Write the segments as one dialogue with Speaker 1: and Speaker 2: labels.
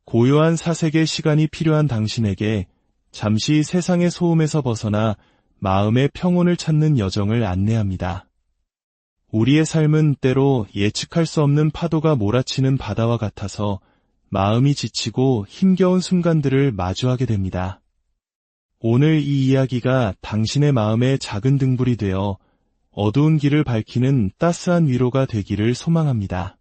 Speaker 1: 고요한 사색의 시간이 필요한 당신에게 잠시 세상의 소음에서 벗어나 마음의 평온을 찾는 여정을 안내합니다. 우리의 삶은 때로 예측할 수 없는 파도가 몰아치는 바다와 같아서 마음이 지치고 힘겨운 순간들을 마주하게 됩니다. 오늘 이 이야기가 당신의 마음에 작은 등불이 되어 어두운 길을 밝히는 따스한 위로가 되기를 소망합니다.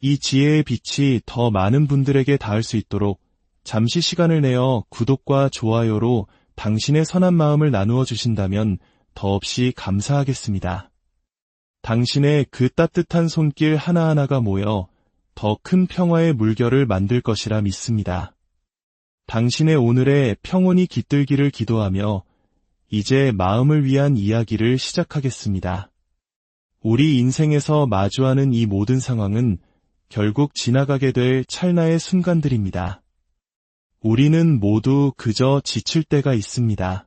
Speaker 1: 이 지혜의 빛이 더 많은 분들에게 닿을 수 있도록 잠시 시간을 내어 구독과 좋아요로 당신의 선한 마음을 나누어 주신다면 더없이 감사하겠습니다. 당신의 그 따뜻한 손길 하나하나가 모여 더 큰 평화의 물결을 만들 것이라 믿습니다. 당신의 오늘의 평온이 깃들기를 기도하며 이제 마음을 위한 이야기를 시작하겠습니다. 우리 인생에서 마주하는 이 모든 상황은 결국 지나가게 될 찰나의 순간들입니다. 우리는 모두 그저 지칠 때가 있습니다.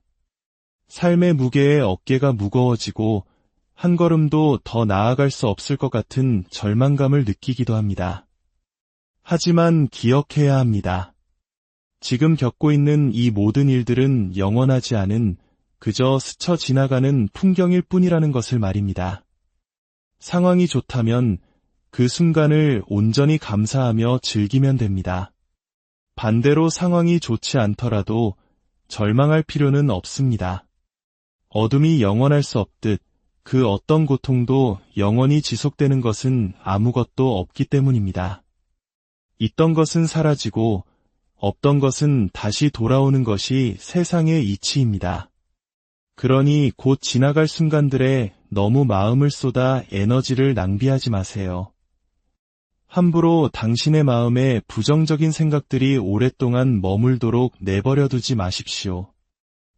Speaker 1: 삶의 무게에 어깨가 무거워지고 한 걸음도 더 나아갈 수 없을 것 같은 절망감을 느끼기도 합니다. 하지만 기억해야 합니다. 지금 겪고 있는 이 모든 일들은 영원하지 않은 그저 스쳐 지나가는 풍경일 뿐이라는 것을 말입니다. 상황이 좋다면 그 순간을 온전히 감사하며 즐기면 됩니다. 반대로 상황이 좋지 않더라도 절망할 필요는 없습니다. 어둠이 영원할 수 없듯 그 어떤 고통도 영원히 지속되는 것은 아무것도 없기 때문입니다. 있던 것은 사라지고 없던 것은 다시 돌아오는 것이 세상의 이치입니다. 그러니 곧 지나갈 순간들에 너무 마음을 쏟아 에너지를 낭비하지 마세요. 함부로 당신의 마음에 부정적인 생각들이 오랫동안 머물도록 내버려 두지 마십시오.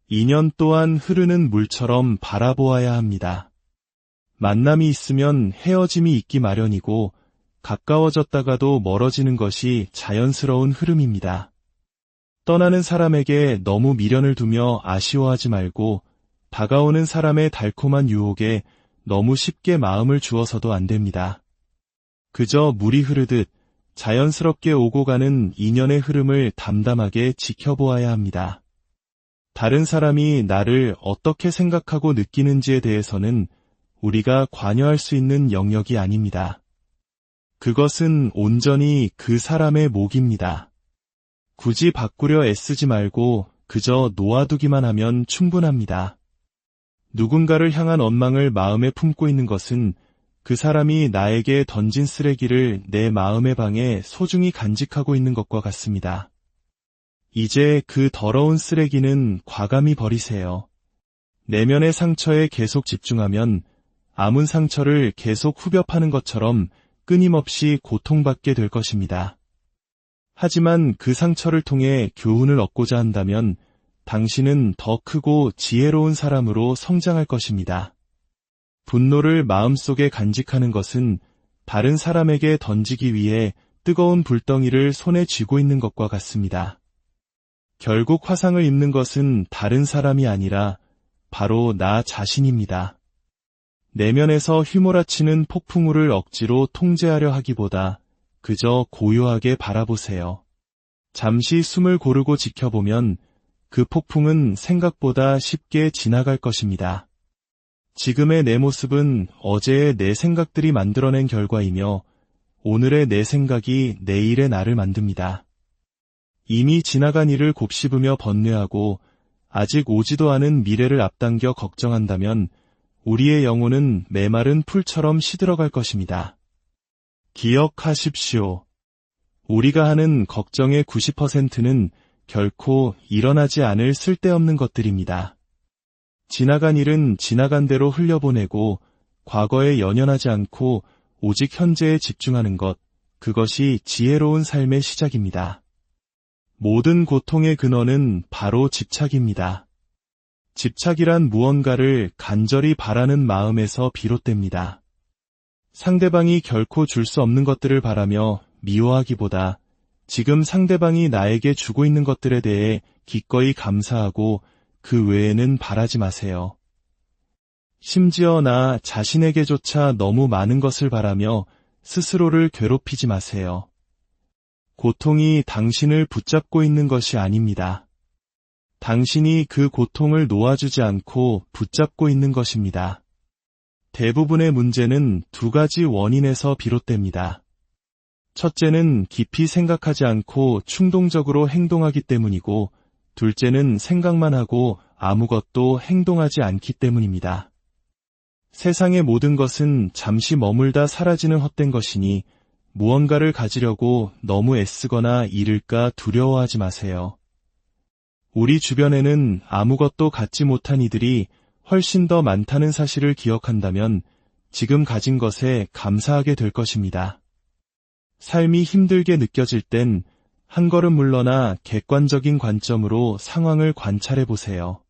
Speaker 1: 인연 또한 흐르는 물처럼 바라보아야 합니다. 만남이 있으면 헤어짐이 있기 마련이고 가까워졌다가도 멀어지는 것이 자연스러운 흐름입니다. 떠나는 사람에게 너무 미련을 두며 아쉬워하지 말고 다가오는 사람의 달콤한 유혹에 너무 쉽게 마음을 주어서도 안 됩니다. 그저 물이 흐르듯 자연스럽게 오고 가는 인연의 흐름을 담담하게 지켜보아야 합니다. 다른 사람이 나를 어떻게 생각하고 느끼는지에 대해서는 우리가 관여할 수 있는 영역이 아닙니다. 그것은 온전히 그 사람의 몫입니다. 굳이 바꾸려 애쓰지 말고 그저 놓아두기만 하면 충분합니다. 누군가를 향한 원망을 마음에 품고 있는 것은 그 사람이 나에게 던진 쓰레기를 내 마음의 방에 소중히 간직하고 있는 것과 같습니다. 이제 그 더러운 쓰레기는 과감히 버리세요. 내면의 상처에 계속 집중하면 아문 상처를 계속 후벼 파는 것처럼 끊임없이 고통받게 될 것입니다. 하지만 그 상처를 통해 교훈을 얻고자 한다면 당신은 더 크고 지혜로운 사람으로 성장할 것입니다. 분노를 마음속에 간직하는 것은 다른 사람에게 던지기 위해 뜨거운 불덩이를 손에 쥐고 있는 것과 같습니다. 결국 화상을 입는 것은 다른 사람이 아니라 바로 나 자신입니다. 내면에서 휘몰아치는 폭풍우를 억지로 통제하려 하기보다 그저 고요하게 바라보세요. 잠시 숨을 고르고 지켜보면 그 폭풍은 생각보다 쉽게 지나갈 것입니다. 지금의 내 모습은 어제의 내 생각들이 만들어낸 결과이며 오늘의 내 생각이 내일의 나를 만듭니다. 이미 지나간 일을 곱씹으며 번뇌하고 아직 오지도 않은 미래를 앞당겨 걱정한다면 우리의 영혼은 메마른 풀처럼 시들어갈 것입니다. 기억하십시오. 우리가 하는 걱정의 90%는 결코 일어나지 않을 쓸데없는 것들입니다. 지나간 일은 지나간 대로 흘려보내고 과거에 연연하지 않고 오직 현재에 집중하는 것, 그것이 지혜로운 삶의 시작입니다. 모든 고통의 근원은 바로 집착입니다. 집착이란 무언가를 간절히 바라는 마음에서 비롯됩니다. 상대방이 결코 줄 수 없는 것들을 바라며 미워하기보다 지금 상대방이 나에게 주고 있는 것들에 대해 기꺼이 감사하고 그 외에는 바라지 마세요. 심지어 나 자신에게조차 너무 많은 것을 바라며 스스로를 괴롭히지 마세요. 고통이 당신을 붙잡고 있는 것이 아닙니다. 당신이 그 고통을 놓아주지 않고 붙잡고 있는 것입니다. 대부분의 문제는 두 가지 원인에서 비롯됩니다. 첫째는 깊이 생각하지 않고 충동적으로 행동하기 때문이고, 둘째는 생각만 하고 아무것도 행동하지 않기 때문입니다. 세상의 모든 것은 잠시 머물다 사라지는 헛된 것이니 무언가를 가지려고 너무 애쓰거나 잃을까 두려워하지 마세요. 우리 주변에는 아무것도 갖지 못한 이들이 훨씬 더 많다는 사실을 기억한다면 지금 가진 것에 감사하게 될 것입니다. 삶이 힘들게 느껴질 땐 한 걸음 물러나 객관적인 관점으로 상황을 관찰해 보세요.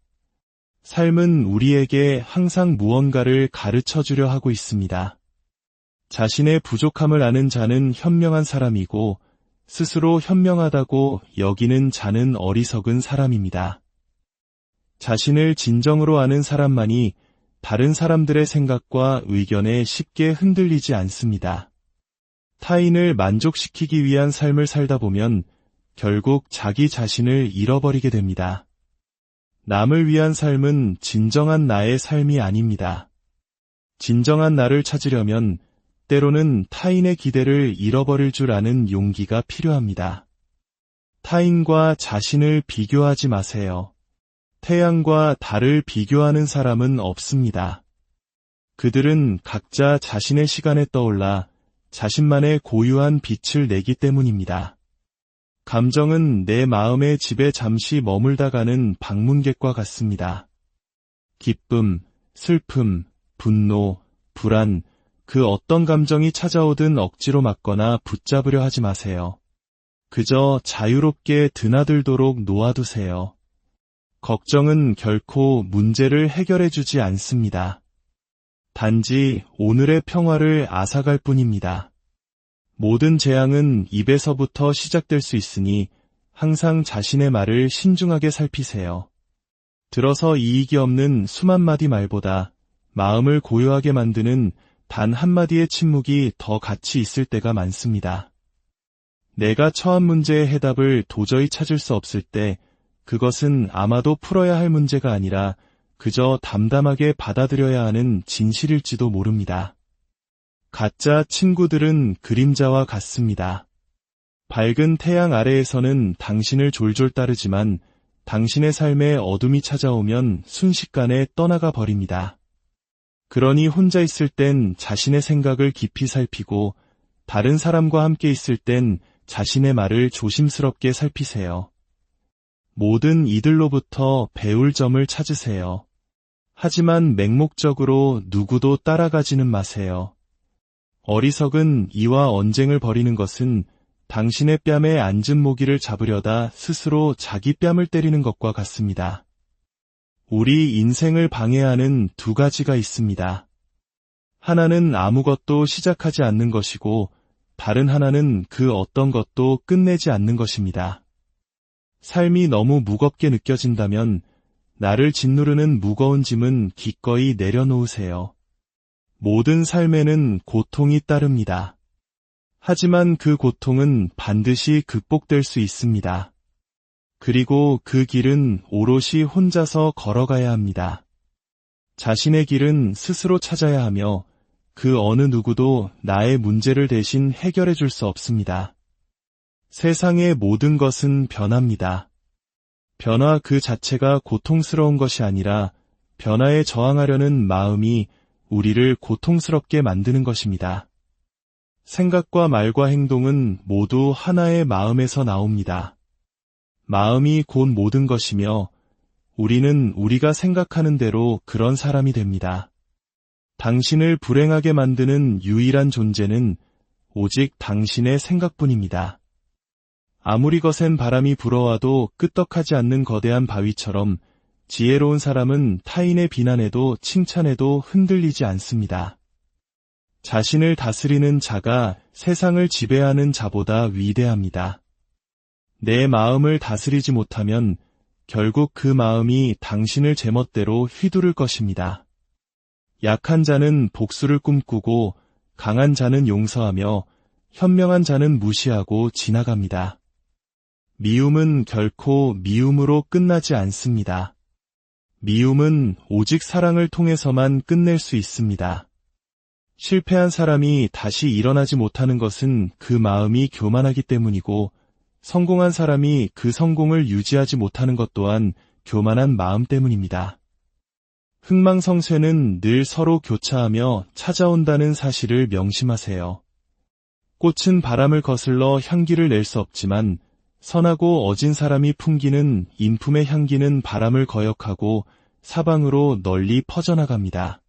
Speaker 1: 삶은 우리에게 항상 무언가를 가르쳐 주려 하고 있습니다. 자신의 부족함을 아는 자는 현명한 사람이고, 스스로 현명하다고 여기는 자는 어리석은 사람입니다. 자신을 진정으로 아는 사람만이 다른 사람들의 생각과 의견에 쉽게 흔들리지 않습니다. 타인을 만족시키기 위한 삶을 살다 보면 결국 자기 자신을 잃어버리게 됩니다. 남을 위한 삶은 진정한 나의 삶이 아닙니다. 진정한 나를 찾으려면 때로는 타인의 기대를 잃어버릴 줄 아는 용기가 필요합니다. 타인과 자신을 비교하지 마세요. 태양과 달을 비교하는 사람은 없습니다. 그들은 각자 자신의 시간에 떠올라 자신만의 고유한 빛을 내기 때문입니다. 감정은 내 마음의 집에 잠시 머물다 가는 방문객과 같습니다. 기쁨, 슬픔, 분노, 불안, 그 어떤 감정이 찾아오든 억지로 막거나 붙잡으려 하지 마세요. 그저 자유롭게 드나들도록 놓아두세요. 걱정은 결코 문제를 해결해 주지 않습니다. 단지 오늘의 평화를 앗아갈 뿐입니다. 모든 재앙은 입에서부터 시작될 수 있으니 항상 자신의 말을 신중하게 살피세요. 들어서 이익이 없는 수만 마디 말보다 마음을 고요하게 만드는 단 한마디의 침묵이 더 가치 있을 때가 많습니다. 내가 처한 문제의 해답을 도저히 찾을 수 없을 때 그것은 아마도 풀어야 할 문제가 아니라 그저 담담하게 받아들여야 하는 진실일지도 모릅니다. 가짜 친구들은 그림자와 같습니다. 밝은 태양 아래에서는 당신을 졸졸 따르지만 당신의 삶에 어둠이 찾아오면 순식간에 떠나가 버립니다. 그러니 혼자 있을 땐 자신의 생각을 깊이 살피고 다른 사람과 함께 있을 땐 자신의 말을 조심스럽게 살피세요. 모든 이들로부터 배울 점을 찾으세요. 하지만 맹목적으로 누구도 따라가지는 마세요. 어리석은 이와 언쟁을 벌이는 것은 당신의 뺨에 앉은 모기를 잡으려다 스스로 자기 뺨을 때리는 것과 같습니다. 우리 인생을 방해하는 두 가지가 있습니다. 하나는 아무것도 시작하지 않는 것이고 다른 하나는 그 어떤 것도 끝내지 않는 것입니다. 삶이 너무 무겁게 느껴진다면 나를 짓누르는 무거운 짐은 기꺼이 내려놓으세요. 모든 삶에는 고통이 따릅니다. 하지만 그 고통은 반드시 극복될 수 있습니다. 그리고 그 길은 오롯이 혼자서 걸어가야 합니다. 자신의 길은 스스로 찾아야 하며 그 어느 누구도 나의 문제를 대신 해결해 줄 수 없습니다. 세상의 모든 것은 변합니다. 변화 그 자체가 고통스러운 것이 아니라 변화에 저항하려는 마음이 우리를 고통스럽게 만드는 것입니다. 생각과 말과 행동은 모두 하나의 마음에서 나옵니다. 마음이 곧 모든 것이며 우리는 우리가 생각하는 대로 그런 사람이 됩니다. 당신을 불행하게 만드는 유일한 존재는 오직 당신의 생각뿐입니다. 아무리 거센 바람이 불어와도 끄떡하지 않는 거대한 바위처럼 지혜로운 사람은 타인의 비난에도 칭찬에도 흔들리지 않습니다. 자신을 다스리는 자가 세상을 지배하는 자보다 위대합니다. 내 마음을 다스리지 못하면 결국 그 마음이 당신을 제멋대로 휘두를 것입니다. 약한 자는 복수를 꿈꾸고 강한 자는 용서하며 현명한 자는 무시하고 지나갑니다. 미움은 결코 미움으로 끝나지 않습니다. 미움은 오직 사랑을 통해서만 끝낼 수 있습니다. 실패한 사람이 다시 일어나지 못하는 것은 그 마음이 교만하기 때문이고, 성공한 사람이 그 성공을 유지하지 못하는 것 또한 교만한 마음 때문입니다. 흥망성쇠는 늘 서로 교차하며 찾아온다는 사실을 명심하세요. 꽃은 바람을 거슬러 향기를 낼 수 없지만, 선하고 어진 사람이 풍기는 인품의 향기는 바람을 거역하고 사방으로 널리 퍼져나갑니다.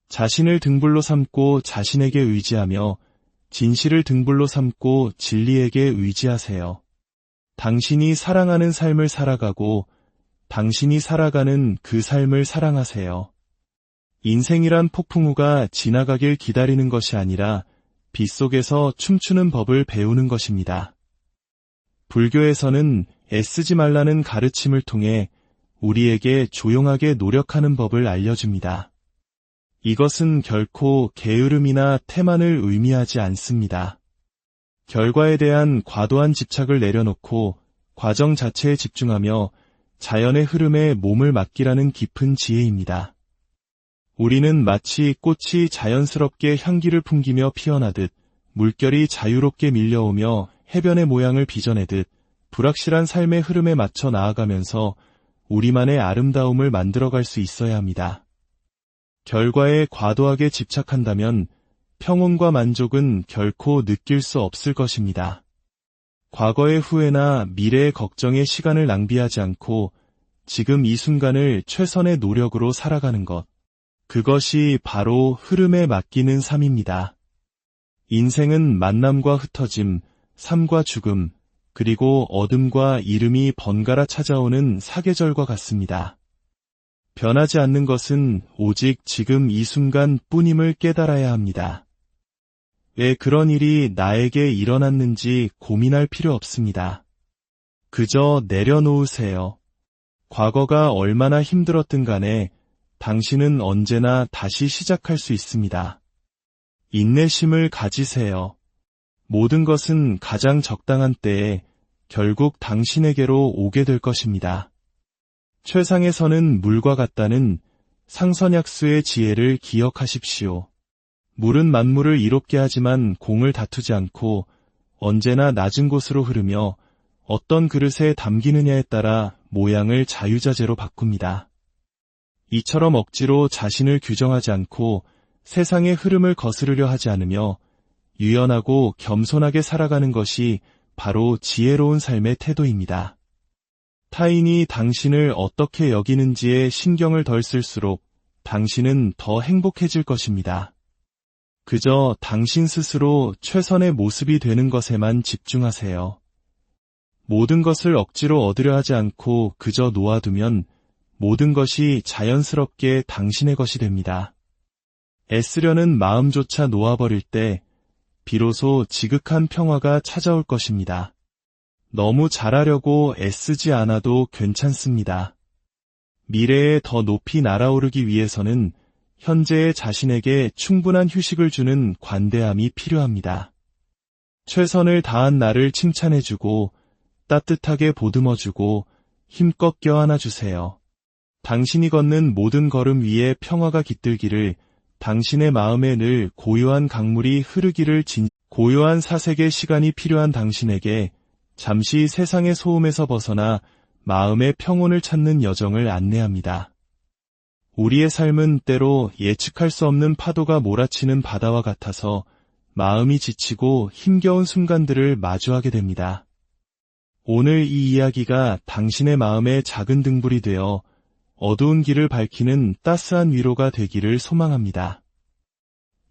Speaker 1: 자신을 등불로 삼고 자신에게 의지하며 진실을 등불로 삼고 진리에게 의지하세요. 당신이 사랑하는 삶을 살아가고 당신이 살아가는 그 삶을 사랑하세요. 인생이란 폭풍우가 지나가길 기다리는 것이 아니라 빗속에서 춤추는 법을 배우는 것입니다. 불교에서는 애쓰지 말라는 가르침을 통해 우리에게 조용하게 노력하는 법을 알려줍니다. 이것은 결코 게으름이나 태만을 의미하지 않습니다. 결과에 대한 과도한 집착을 내려놓고 과정 자체에 집중하며 자연의 흐름에 몸을 맡기라는 깊은 지혜입니다. 우리는 마치 꽃이 자연스럽게 향기를 풍기며 피어나듯 물결이 자유롭게 밀려오며 해변의 모양을 빚어내듯 불확실한 삶의 흐름에 맞춰 나아가면서 우리만의 아름다움을 만들어갈 수 있어야 합니다. 결과에 과도하게 집착한다면 평온과 만족은 결코 느낄 수 없을 것입니다. 과거의 후회나 미래의 걱정에 시간을 낭비하지 않고 지금 이 순간을 최선의 노력으로 살아가는 것. 그것이 바로 흐름에 맡기는 삶입니다. 인생은 만남과 흩어짐, 삶과 죽음, 그리고 어둠과 이름이 번갈아 찾아오는 사계절과 같습니다. 변하지 않는 것은 오직 지금 이 순간 뿐임을 깨달아야 합니다. 왜 그런 일이 나에게 일어났는지 고민할 필요 없습니다. 그저 내려놓으세요. 과거가 얼마나 힘들었든 간에 당신은 언제나 다시 시작할 수 있습니다. 인내심을 가지세요. 모든 것은 가장 적당한 때에 결국 당신에게로 오게 될 것입니다. 최상의 선은 물과 같다는 상선약수의 지혜를 기억하십시오. 물은 만물을 이롭게 하지만 공을 다투지 않고 언제나 낮은 곳으로 흐르며 어떤 그릇에 담기느냐에 따라 모양을 자유자재로 바꿉니다. 이처럼 억지로 자신을 규정하지 않고 세상의 흐름을 거스르려 하지 않으며 유연하고 겸손하게 살아가는 것이 바로 지혜로운 삶의 태도입니다. 타인이 당신을 어떻게 여기는지에 신경을 덜 쓸수록 당신은 더 행복해질 것입니다. 그저 당신 스스로 최선의 모습이 되는 것에만 집중하세요. 모든 것을 억지로 얻으려 하지 않고 그저 놓아두면 모든 것이 자연스럽게 당신의 것이 됩니다. 애쓰려는 마음조차 놓아버릴 때 비로소 지극한 평화가 찾아올 것입니다. 너무 잘하려고 애쓰지 않아도 괜찮습니다. 미래에 더 높이 날아오르기 위해서는 현재의 자신에게 충분한 휴식을 주는 관대함이 필요합니다. 최선을 다한 나를 칭찬해주고 따뜻하게 보듬어주고 힘껏 껴안아주세요. 당신이 걷는 모든 걸음 위에 평화가 깃들기를, 당신의 마음에 늘 고요한 강물이 흐르기를. 고요한 사색의 시간이 필요한 당신에게 잠시 세상의 소음에서 벗어나 마음의 평온을 찾는 여정을 안내합니다. 우리의 삶은 때로 예측할 수 없는 파도가 몰아치는 바다와 같아서 마음이 지치고 힘겨운 순간들을 마주하게 됩니다. 오늘 이 이야기가 당신의 마음에 작은 등불이 되어 어두운 길을 밝히는 따스한 위로가 되기를 소망합니다.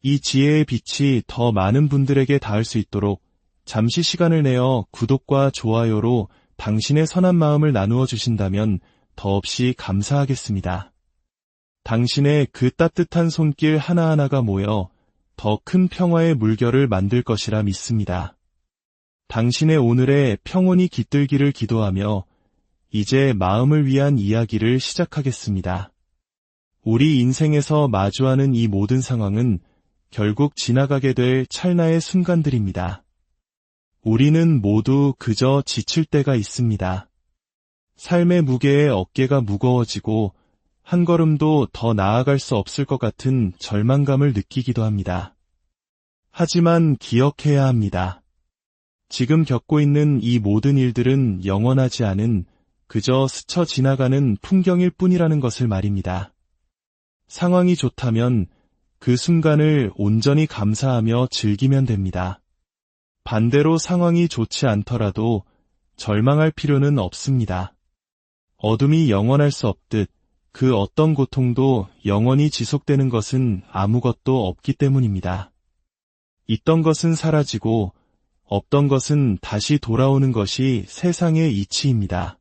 Speaker 1: 이 지혜의 빛이 더 많은 분들에게 닿을 수 있도록 잠시 시간을 내어 구독과 좋아요로 당신의 선한 마음을 나누어 주신다면 더없이 감사하겠습니다. 당신의 그 따뜻한 손길 하나하나가 모여 더 큰 평화의 물결을 만들 것이라 믿습니다. 당신의 오늘의 평온이 깃들기를 기도하며 이제 마음을 위한 이야기를 시작하겠습니다. 우리 인생에서 마주하는 이 모든 상황은 결국 지나가게 될 찰나의 순간들입니다. 우리는 모두 그저 지칠 때가 있습니다. 삶의 무게에 어깨가 무거워지고 한 걸음도 더 나아갈 수 없을 것 같은 절망감을 느끼기도 합니다. 하지만 기억해야 합니다. 지금 겪고 있는 이 모든 일들은 영원하지 않은 그저 스쳐 지나가는 풍경일 뿐이라는 것을 말입니다. 상황이 좋다면 그 순간을 온전히 감사하며 즐기면 됩니다. 반대로 상황이 좋지 않더라도 절망할 필요는 없습니다. 어둠이 영원할 수 없듯 그 어떤 고통도 영원히 지속되는 것은 아무것도 없기 때문입니다. 있던 것은 사라지고 없던 것은 다시 돌아오는 것이 세상의 이치입니다.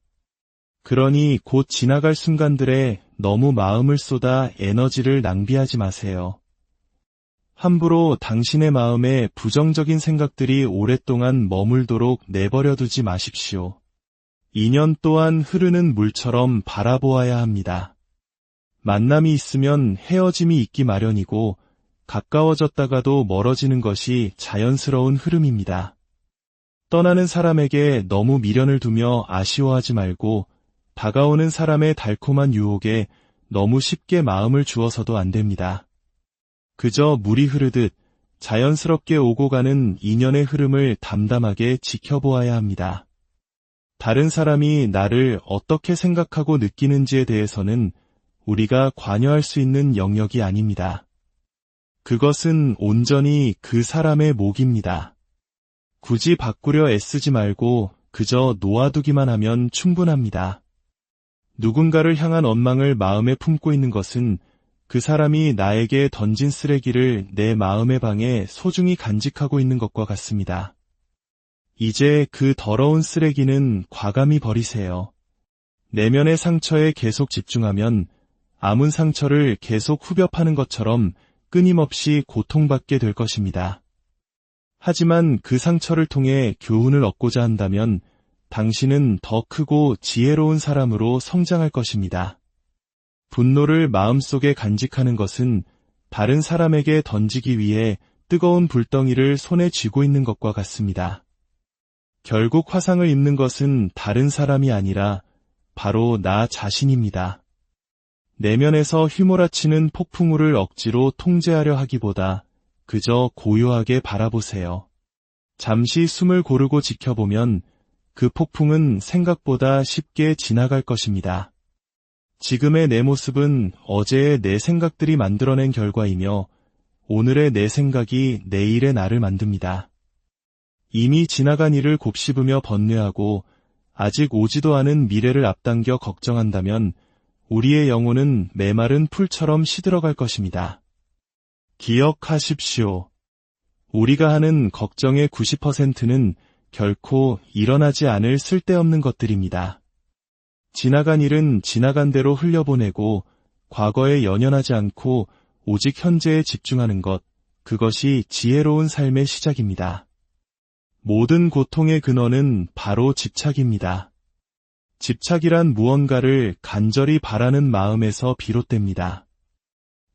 Speaker 1: 그러니 곧 지나갈 순간들에 너무 마음을 쏟아 에너지를 낭비하지 마세요. 함부로 당신의 마음에 부정적인 생각들이 오랫동안 머물도록 내버려 두지 마십시오. 인연 또한 흐르는 물처럼 바라보아야 합니다. 만남이 있으면 헤어짐이 있기 마련이고 가까워졌다가도 멀어지는 것이 자연스러운 흐름입니다. 떠나는 사람에게 너무 미련을 두며 아쉬워하지 말고 다가오는 사람의 달콤한 유혹에 너무 쉽게 마음을 주어서도 안 됩니다. 그저 물이 흐르듯 자연스럽게 오고 가는 인연의 흐름을 담담하게 지켜보아야 합니다. 다른 사람이 나를 어떻게 생각하고 느끼는지에 대해서는 우리가 관여할 수 있는 영역이 아닙니다. 그것은 온전히 그 사람의 몫입니다. 굳이 바꾸려 애쓰지 말고 그저 놓아두기만 하면 충분합니다. 누군가를 향한 원망을 마음에 품고 있는 것은 그 사람이 나에게 던진 쓰레기를 내 마음의 방에 소중히 간직하고 있는 것과 같습니다. 이제 그 더러운 쓰레기는 과감히 버리세요. 내면의 상처에 계속 집중하면 아문 상처를 계속 후벼 파는 것처럼 끊임없이 고통받게 될 것입니다. 하지만 그 상처를 통해 교훈을 얻고자 한다면 당신은 더 크고 지혜로운 사람으로 성장할 것입니다. 분노를 마음속에 간직하는 것은 다른 사람에게 던지기 위해 뜨거운 불덩이를 손에 쥐고 있는 것과 같습니다. 결국 화상을 입는 것은 다른 사람이 아니라 바로 나 자신입니다. 내면에서 휘몰아치는 폭풍우를 억지로 통제하려 하기보다 그저 고요하게 바라보세요. 잠시 숨을 고르고 지켜보면 그 폭풍은 생각보다 쉽게 지나갈 것입니다. 지금의 내 모습은 어제의 내 생각들이 만들어낸 결과이며 오늘의 내 생각이 내일의 나를 만듭니다. 이미 지나간 일을 곱씹으며 번뇌하고 아직 오지도 않은 미래를 앞당겨 걱정한다면 우리의 영혼은 메마른 풀처럼 시들어갈 것입니다. 기억하십시오. 우리가 하는 걱정의 90%는 결코 일어나지 않을 쓸데없는 것들입니다. 지나간 일은 지나간 대로 흘려보내고 과거에 연연하지 않고 오직 현재에 집중하는 것, 그것이 지혜로운 삶의 시작입니다. 모든 고통의 근원은 바로 집착입니다. 집착이란 무언가를 간절히 바라는 마음에서 비롯됩니다.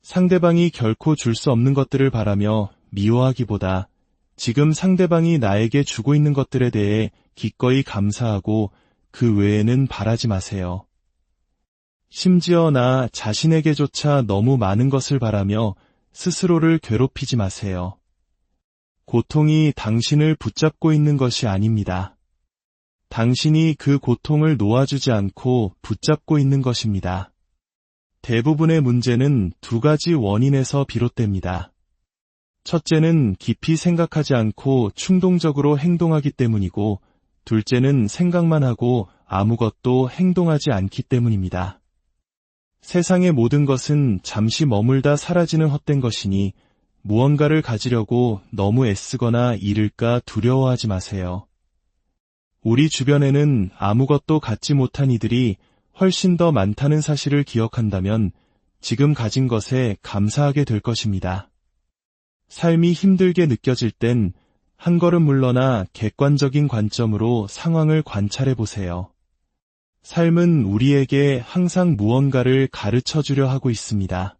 Speaker 1: 상대방이 결코 줄 수 없는 것들을 바라며 미워하기보다 지금 상대방이 나에게 주고 있는 것들에 대해 기꺼이 감사하고 그 외에는 바라지 마세요. 심지어 나 자신에게조차 너무 많은 것을 바라며 스스로를 괴롭히지 마세요. 고통이 당신을 붙잡고 있는 것이 아닙니다. 당신이 그 고통을 놓아주지 않고 붙잡고 있는 것입니다. 대부분의 문제는 두 가지 원인에서 비롯됩니다. 첫째는 깊이 생각하지 않고 충동적으로 행동하기 때문이고, 둘째는 생각만 하고 아무것도 행동하지 않기 때문입니다. 세상의 모든 것은 잠시 머물다 사라지는 헛된 것이니 무언가를 가지려고 너무 애쓰거나 잃을까 두려워하지 마세요. 우리 주변에는 아무것도 갖지 못한 이들이 훨씬 더 많다는 사실을 기억한다면 지금 가진 것에 감사하게 될 것입니다. 삶이 힘들게 느껴질 땐 한 걸음 물러나 객관적인 관점으로 상황을 관찰해 보세요. 삶은 우리에게 항상 무언가를 가르쳐 주려 하고 있습니다.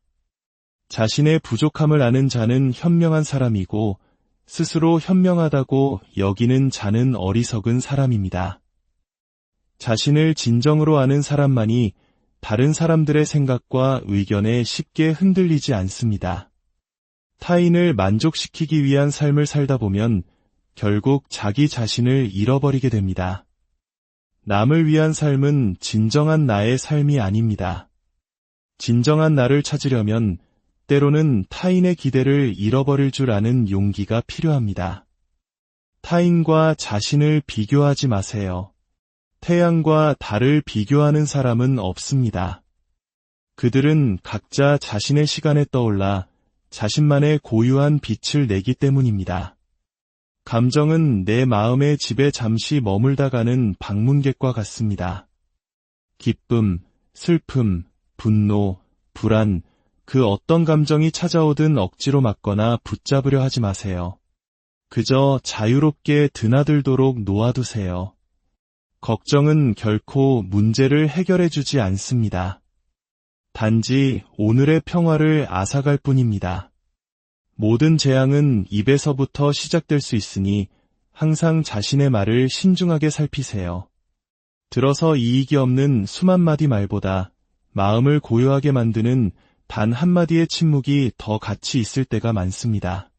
Speaker 1: 자신의 부족함을 아는 자는 현명한 사람이고 스스로 현명하다고 여기는 자는 어리석은 사람입니다. 자신을 진정으로 아는 사람만이 다른 사람들의 생각과 의견에 쉽게 흔들리지 않습니다. 타인을 만족시키기 위한 삶을 살다 보면 결국 자기 자신을 잃어버리게 됩니다. 남을 위한 삶은 진정한 나의 삶이 아닙니다. 진정한 나를 찾으려면 때로는 타인의 기대를 잃어버릴 줄 아는 용기가 필요합니다. 타인과 자신을 비교하지 마세요. 태양과 달을 비교하는 사람은 없습니다. 그들은 각자 자신의 시간에 떠올라 자신만의 고유한 빛을 내기 때문입니다. 감정은 내 마음의 집에 잠시 머물다 가는 방문객과 같습니다. 기쁨, 슬픔, 분노, 불안, 그 어떤 감정이 찾아오든 억지로 막거나 붙잡으려 하지 마세요. 그저 자유롭게 드나들도록 놓아두세요. 걱정은 결코 문제를 해결해주지 않습니다. 단지 오늘의 평화를 앗아갈 뿐입니다. 모든 재앙은 입에서부터 시작될 수 있으니 항상 자신의 말을 신중하게 살피세요. 들어서 이익이 없는 수만 마디 말보다 마음을 고요하게 만드는 단 한마디의 침묵이 더 가치 있을 때가 많습니다.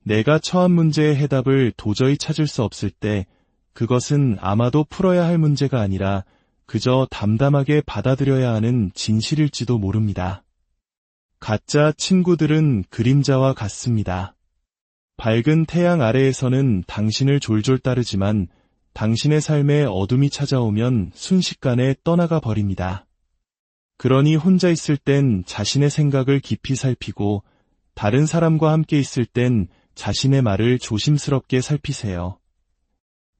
Speaker 1: 내가 처한 문제의 해답을 도저히 찾을 수 없을 때 그것은 아마도 풀어야 할 문제가 아니라 그저 담담하게 받아들여야 하는 진실일지도 모릅니다. 가짜 친구들은 그림자와 같습니다. 밝은 태양 아래에서는 당신을 졸졸 따르지만 당신의 삶에 어둠이 찾아오면 순식간에 떠나가 버립니다. 그러니 혼자 있을 땐 자신의 생각을 깊이 살피고 다른 사람과 함께 있을 땐 자신의 말을 조심스럽게 살피세요.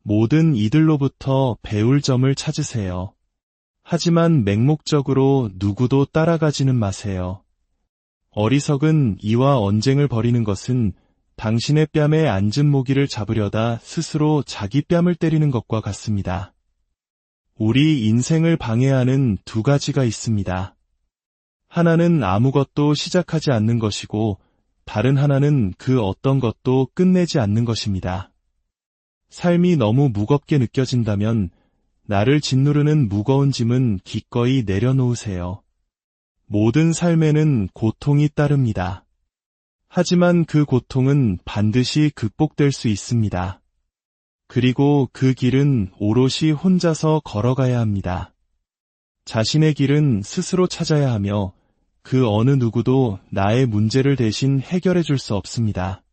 Speaker 1: 모든 이들로부터 배울 점을 찾으세요. 하지만 맹목적으로 누구도 따라가지는 마세요. 어리석은 이와 언쟁을 벌이는 것은 당신의 뺨에 앉은 모기를 잡으려다 스스로 자기 뺨을 때리는 것과 같습니다. 우리 인생을 방해하는 두 가지가 있습니다. 하나는 아무것도 시작하지 않는 것이고 다른 하나는 그 어떤 것도 끝내지 않는 것입니다. 삶이 너무 무겁게 느껴진다면 나를 짓누르는 무거운 짐은 기꺼이 내려놓으세요. 모든 삶에는 고통이 따릅니다. 하지만 그 고통은 반드시 극복될 수 있습니다. 그리고 그 길은 오롯이 혼자서 걸어가야 합니다. 자신의 길은 스스로 찾아야 하며 그 어느 누구도 나의 문제를 대신 해결해 줄 수 없습니다.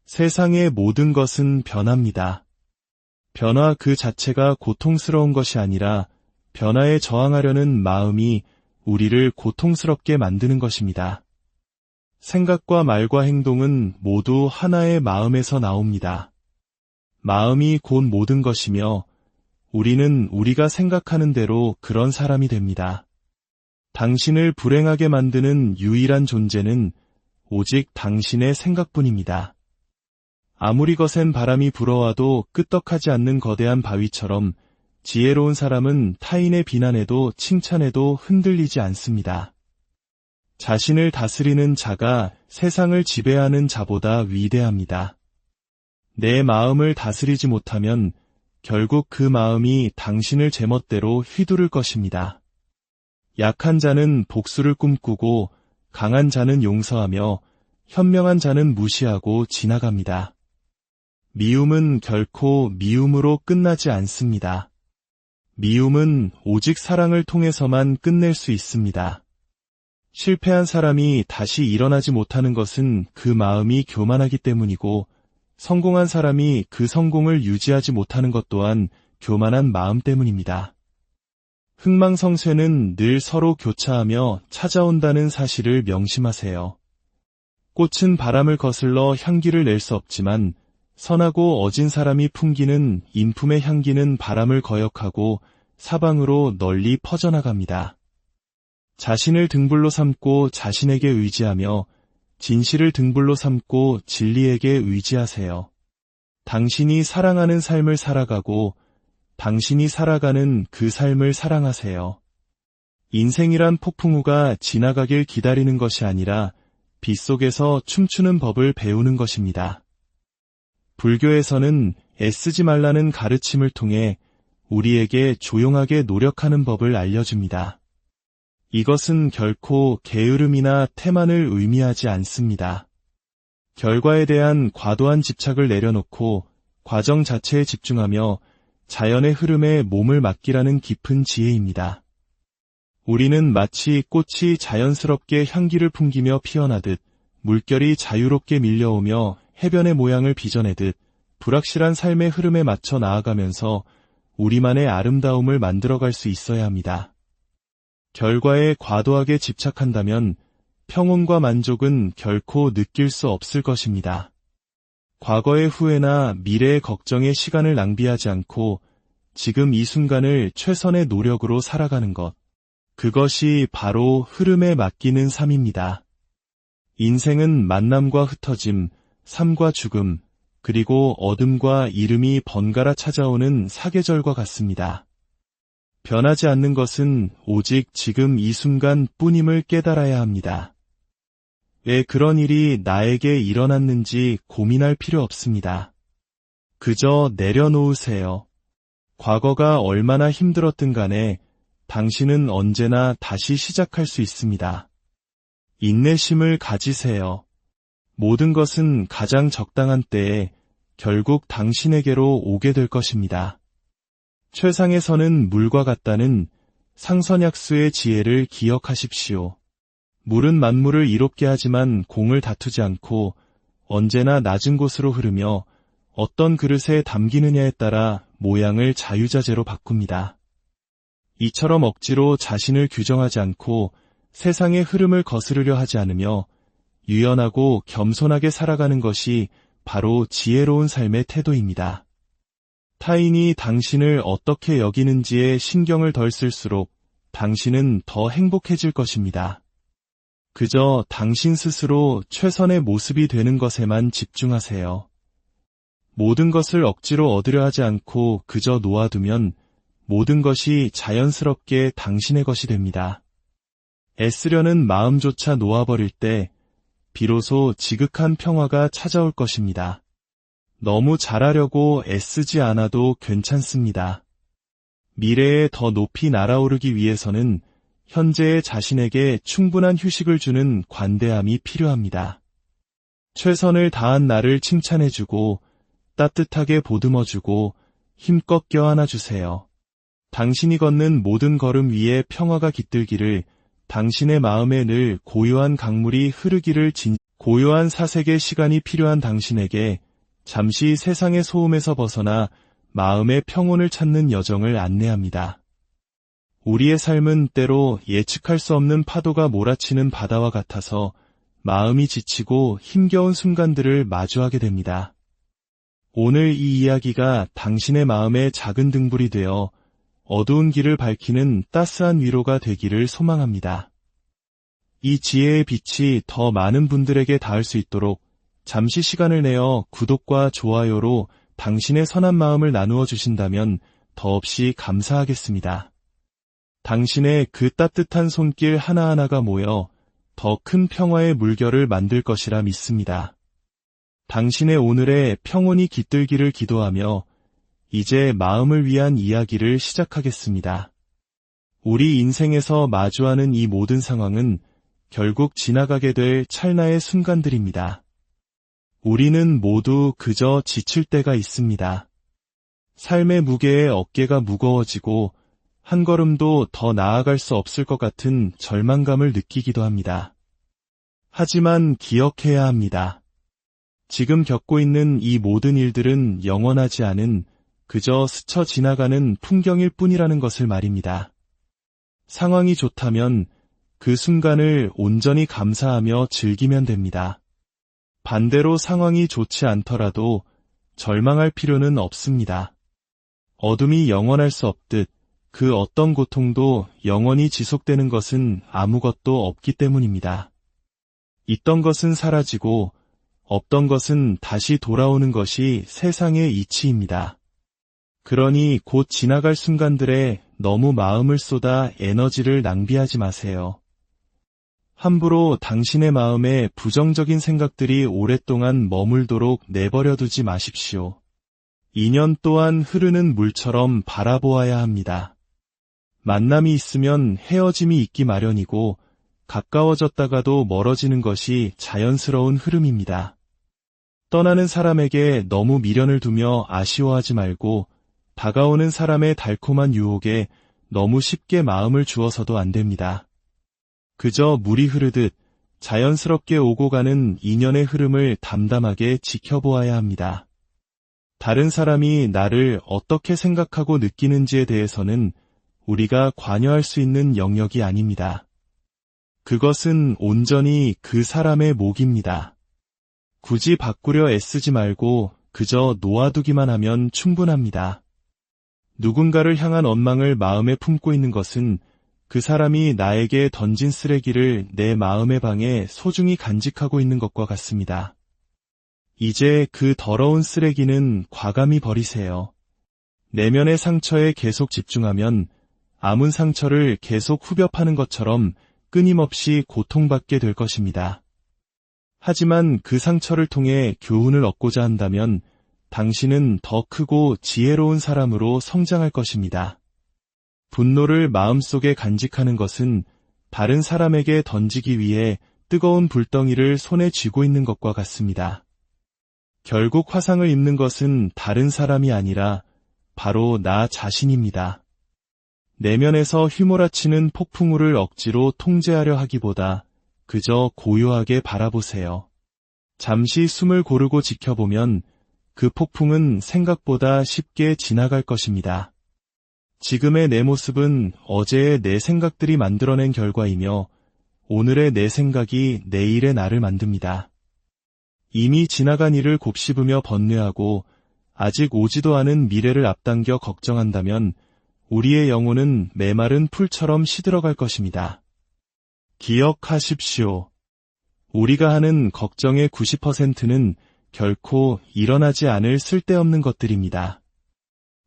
Speaker 1: 세상의 모든 것은 변합니다. 변화 그 자체가 고통스러운 것이 아니라 변화에 저항하려는 마음이 우리를 고통스럽게 만드는 것입니다. 생각과 말과 행동은 모두 하나의 마음에서 나옵니다. 마음이 곧 모든 것이며 우리는 우리가 생각하는 대로 그런 사람이 됩니다. 당신을 불행하게 만드는 유일한 존재는 오직 당신의 생각뿐입니다. 아무리 거센 바람이 불어와도 끄떡하지 않는 거대한 바위처럼 지혜로운 사람은 타인의 비난에도 칭찬에도 흔들리지 않습니다. 자신을 다스리는 자가 세상을 지배하는 자보다 위대합니다. 내 마음을 다스리지 못하면 결국 그 마음이 당신을 제멋대로 휘두를 것입니다. 약한 자는 복수를 꿈꾸고 강한 자는 용서하며 현명한 자는 무시하고 지나갑니다. 미움은 결코 미움으로 끝나지 않습니다. 미움은 오직 사랑을 통해서만 끝낼 수 있습니다. 실패한 사람이 다시 일어나지 못하는 것은 그 마음이 교만하기 때문이고 성공한 사람이 그 성공을 유지하지 못하는 것 또한 교만한 마음 때문입니다. 흥망성쇠는 늘 서로 교차하며 찾아온다는 사실을 명심하세요. 꽃은 바람을 거슬러 향기를 낼 수 없지만 선하고 어진 사람이 풍기는 인품의 향기는 바람을 거역하고 사방으로 널리 퍼져나갑니다. 자신을 등불로 삼고 자신에게 의지하며 진실을 등불로 삼고 진리에게 의지하세요. 당신이 사랑하는 삶을 살아가고 당신이 살아가는 그 삶을 사랑하세요. 인생이란 폭풍우가 지나가길 기다리는 것이 아니라 빗속에서 춤추는 법을 배우는 것입니다. 불교에서는 애쓰지 말라는 가르침을 통해 우리에게 조용하게 노력하는 법을 알려줍니다. 이것은 결코 게으름이나 태만을 의미하지 않습니다. 결과에 대한 과도한 집착을 내려놓고 과정 자체에 집중하며 자연의 흐름에 몸을 맡기라는 깊은 지혜입니다. 우리는 마치 꽃이 자연스럽게 향기를 풍기며 피어나듯 물결이 자유롭게 밀려오며 해변의 모양을 빚어내듯 불확실한 삶의 흐름에 맞춰 나아가면서 우리만의 아름다움을 만들어갈 수 있어야 합니다. 결과에 과도하게 집착한다면 평온과 만족은 결코 느낄 수 없을 것입니다. 과거의 후회나 미래의 걱정에 시간을 낭비하지 않고 지금 이 순간을 최선의 노력으로 살아가는 것. 그것이 바로 흐름에 맡기는 삶입니다. 인생은 만남과 흩어짐, 삶과 죽음, 그리고 어둠과 이름이 번갈아 찾아오는 사계절과 같습니다. 변하지 않는 것은 오직 지금 이 순간 뿐임을 깨달아야 합니다. 왜 그런 일이 나에게 일어났는지 고민할 필요 없습니다. 그저 내려놓으세요. 과거가 얼마나 힘들었든 간에 당신은 언제나 다시 시작할 수 있습니다. 인내심을 가지세요. 모든 것은 가장 적당한 때에 결국 당신에게로 오게 될 것입니다. 최상의 선은 물과 같다는 상선약수의 지혜를 기억하십시오. 물은 만물을 이롭게 하지만 공을 다투지 않고 언제나 낮은 곳으로 흐르며 어떤 그릇에 담기느냐에 따라 모양을 자유자재로 바꿉니다. 이처럼 억지로 자신을 규정하지 않고 세상의 흐름을 거스르려 하지 않으며 유연하고 겸손하게 살아가는 것이 바로 지혜로운 삶의 태도입니다. 타인이 당신을 어떻게 여기는지에 신경을 덜 쓸수록 당신은 더 행복해질 것입니다. 그저 당신 스스로 최선의 모습이 되는 것에만 집중하세요. 모든 것을 억지로 얻으려 하지 않고 그저 놓아두면 모든 것이 자연스럽게 당신의 것이 됩니다. 애쓰려는 마음조차 놓아버릴 때 비로소 지극한 평화가 찾아올 것입니다. 너무 잘하려고 애쓰지 않아도 괜찮습니다. 미래에 더 높이 날아오르기 위해서는 현재의 자신에게 충분한 휴식을 주는 관대함이 필요합니다. 최선을 다한 나를 칭찬해주고 따뜻하게 보듬어주고 힘껏 껴안아주세요. 당신이 걷는 모든 걸음 위에 평화가 깃들기를, 당신의 마음에 늘 고요한 강물이 흐르기를 고요한 사색의 시간이 필요한 당신에게 잠시 세상의 소음에서 벗어나 마음의 평온을 찾는 여정을 안내합니다. 우리의 삶은 때로 예측할 수 없는 파도가 몰아치는 바다와 같아서 마음이 지치고 힘겨운 순간들을 마주하게 됩니다. 오늘 이 이야기가 당신의 마음에 작은 등불이 되어 어두운 길을 밝히는 따스한 위로가 되기를 소망합니다. 이 지혜의 빛이 더 많은 분들에게 닿을 수 있도록 잠시 시간을 내어 구독과 좋아요로 당신의 선한 마음을 나누어 주신다면 더없이 감사하겠습니다. 당신의 그 따뜻한 손길 하나하나가 모여 더 큰 평화의 물결을 만들 것이라 믿습니다. 당신의 오늘의 평온이 깃들기를 기도하며 이제 마음을 위한 이야기를 시작하겠습니다. 우리 인생에서 마주하는 이 모든 상황은 결국 지나가게 될 찰나의 순간들입니다. 우리는 모두 그저 지칠 때가 있습니다. 삶의 무게에 어깨가 무거워지고 한 걸음도 더 나아갈 수 없을 것 같은 절망감을 느끼기도 합니다. 하지만 기억해야 합니다. 지금 겪고 있는 이 모든 일들은 영원하지 않은 그저 스쳐 지나가는 풍경일 뿐이라는 것을 말입니다. 상황이 좋다면 그 순간을 온전히 감사하며 즐기면 됩니다. 반대로 상황이 좋지 않더라도 절망할 필요는 없습니다. 어둠이 영원할 수 없듯 그 어떤 고통도 영원히 지속되는 것은 아무것도 없기 때문입니다. 있던 것은 사라지고 없던 것은 다시 돌아오는 것이 세상의 이치입니다. 그러니 곧 지나갈 순간들에 너무 마음을 쏟아 에너지를 낭비하지 마세요. 함부로 당신의 마음에 부정적인 생각들이 오랫동안 머물도록 내버려 두지 마십시오. 인연 또한 흐르는 물처럼 바라보아야 합니다. 만남이 있으면 헤어짐이 있기 마련이고 가까워졌다가도 멀어지는 것이 자연스러운 흐름입니다. 떠나는 사람에게 너무 미련을 두며 아쉬워하지 말고 다가오는 사람의 달콤한 유혹에 너무 쉽게 마음을 주어서도 안 됩니다. 그저 물이 흐르듯 자연스럽게 오고 가는 인연의 흐름을 담담하게 지켜보아야 합니다. 다른 사람이 나를 어떻게 생각하고 느끼는지에 대해서는 우리가 관여할 수 있는 영역이 아닙니다. 그것은 온전히 그 사람의 몫입니다. 굳이 바꾸려 애쓰지 말고 그저 놓아두기만 하면 충분합니다. 누군가를 향한 원망을 마음에 품고 있는 것은 그 사람이 나에게 던진 쓰레기를 내 마음의 방에 소중히 간직하고 있는 것과 같습니다. 이제 그 더러운 쓰레기는 과감히 버리세요. 내면의 상처에 계속 집중하면 아문 상처를 계속 후벼 파는 것처럼 끊임없이 고통받게 될 것입니다. 하지만 그 상처를 통해 교훈을 얻고자 한다면 당신은 더 크고 지혜로운 사람으로 성장할 것입니다. 분노를 마음속에 간직하는 것은 다른 사람에게 던지기 위해 뜨거운 불덩이를 손에 쥐고 있는 것과 같습니다. 결국 화상을 입는 것은 다른 사람이 아니라 바로 나 자신입니다. 내면에서 휘몰아치는 폭풍우를 억지로 통제하려 하기보다 그저 고요하게 바라보세요. 잠시 숨을 고르고 지켜보면 그 폭풍은 생각보다 쉽게 지나갈 것입니다. 지금의 내 모습은 어제의 내 생각들이 만들어낸 결과이며 오늘의 내 생각이 내일의 나를 만듭니다. 이미 지나간 일을 곱씹으며 번뇌하고 아직 오지도 않은 미래를 앞당겨 걱정한다면 우리의 영혼은 메마른 풀처럼 시들어갈 것입니다. 기억하십시오. 우리가 하는 걱정의 90%는 결코 일어나지 않을 쓸데없는 것들입니다.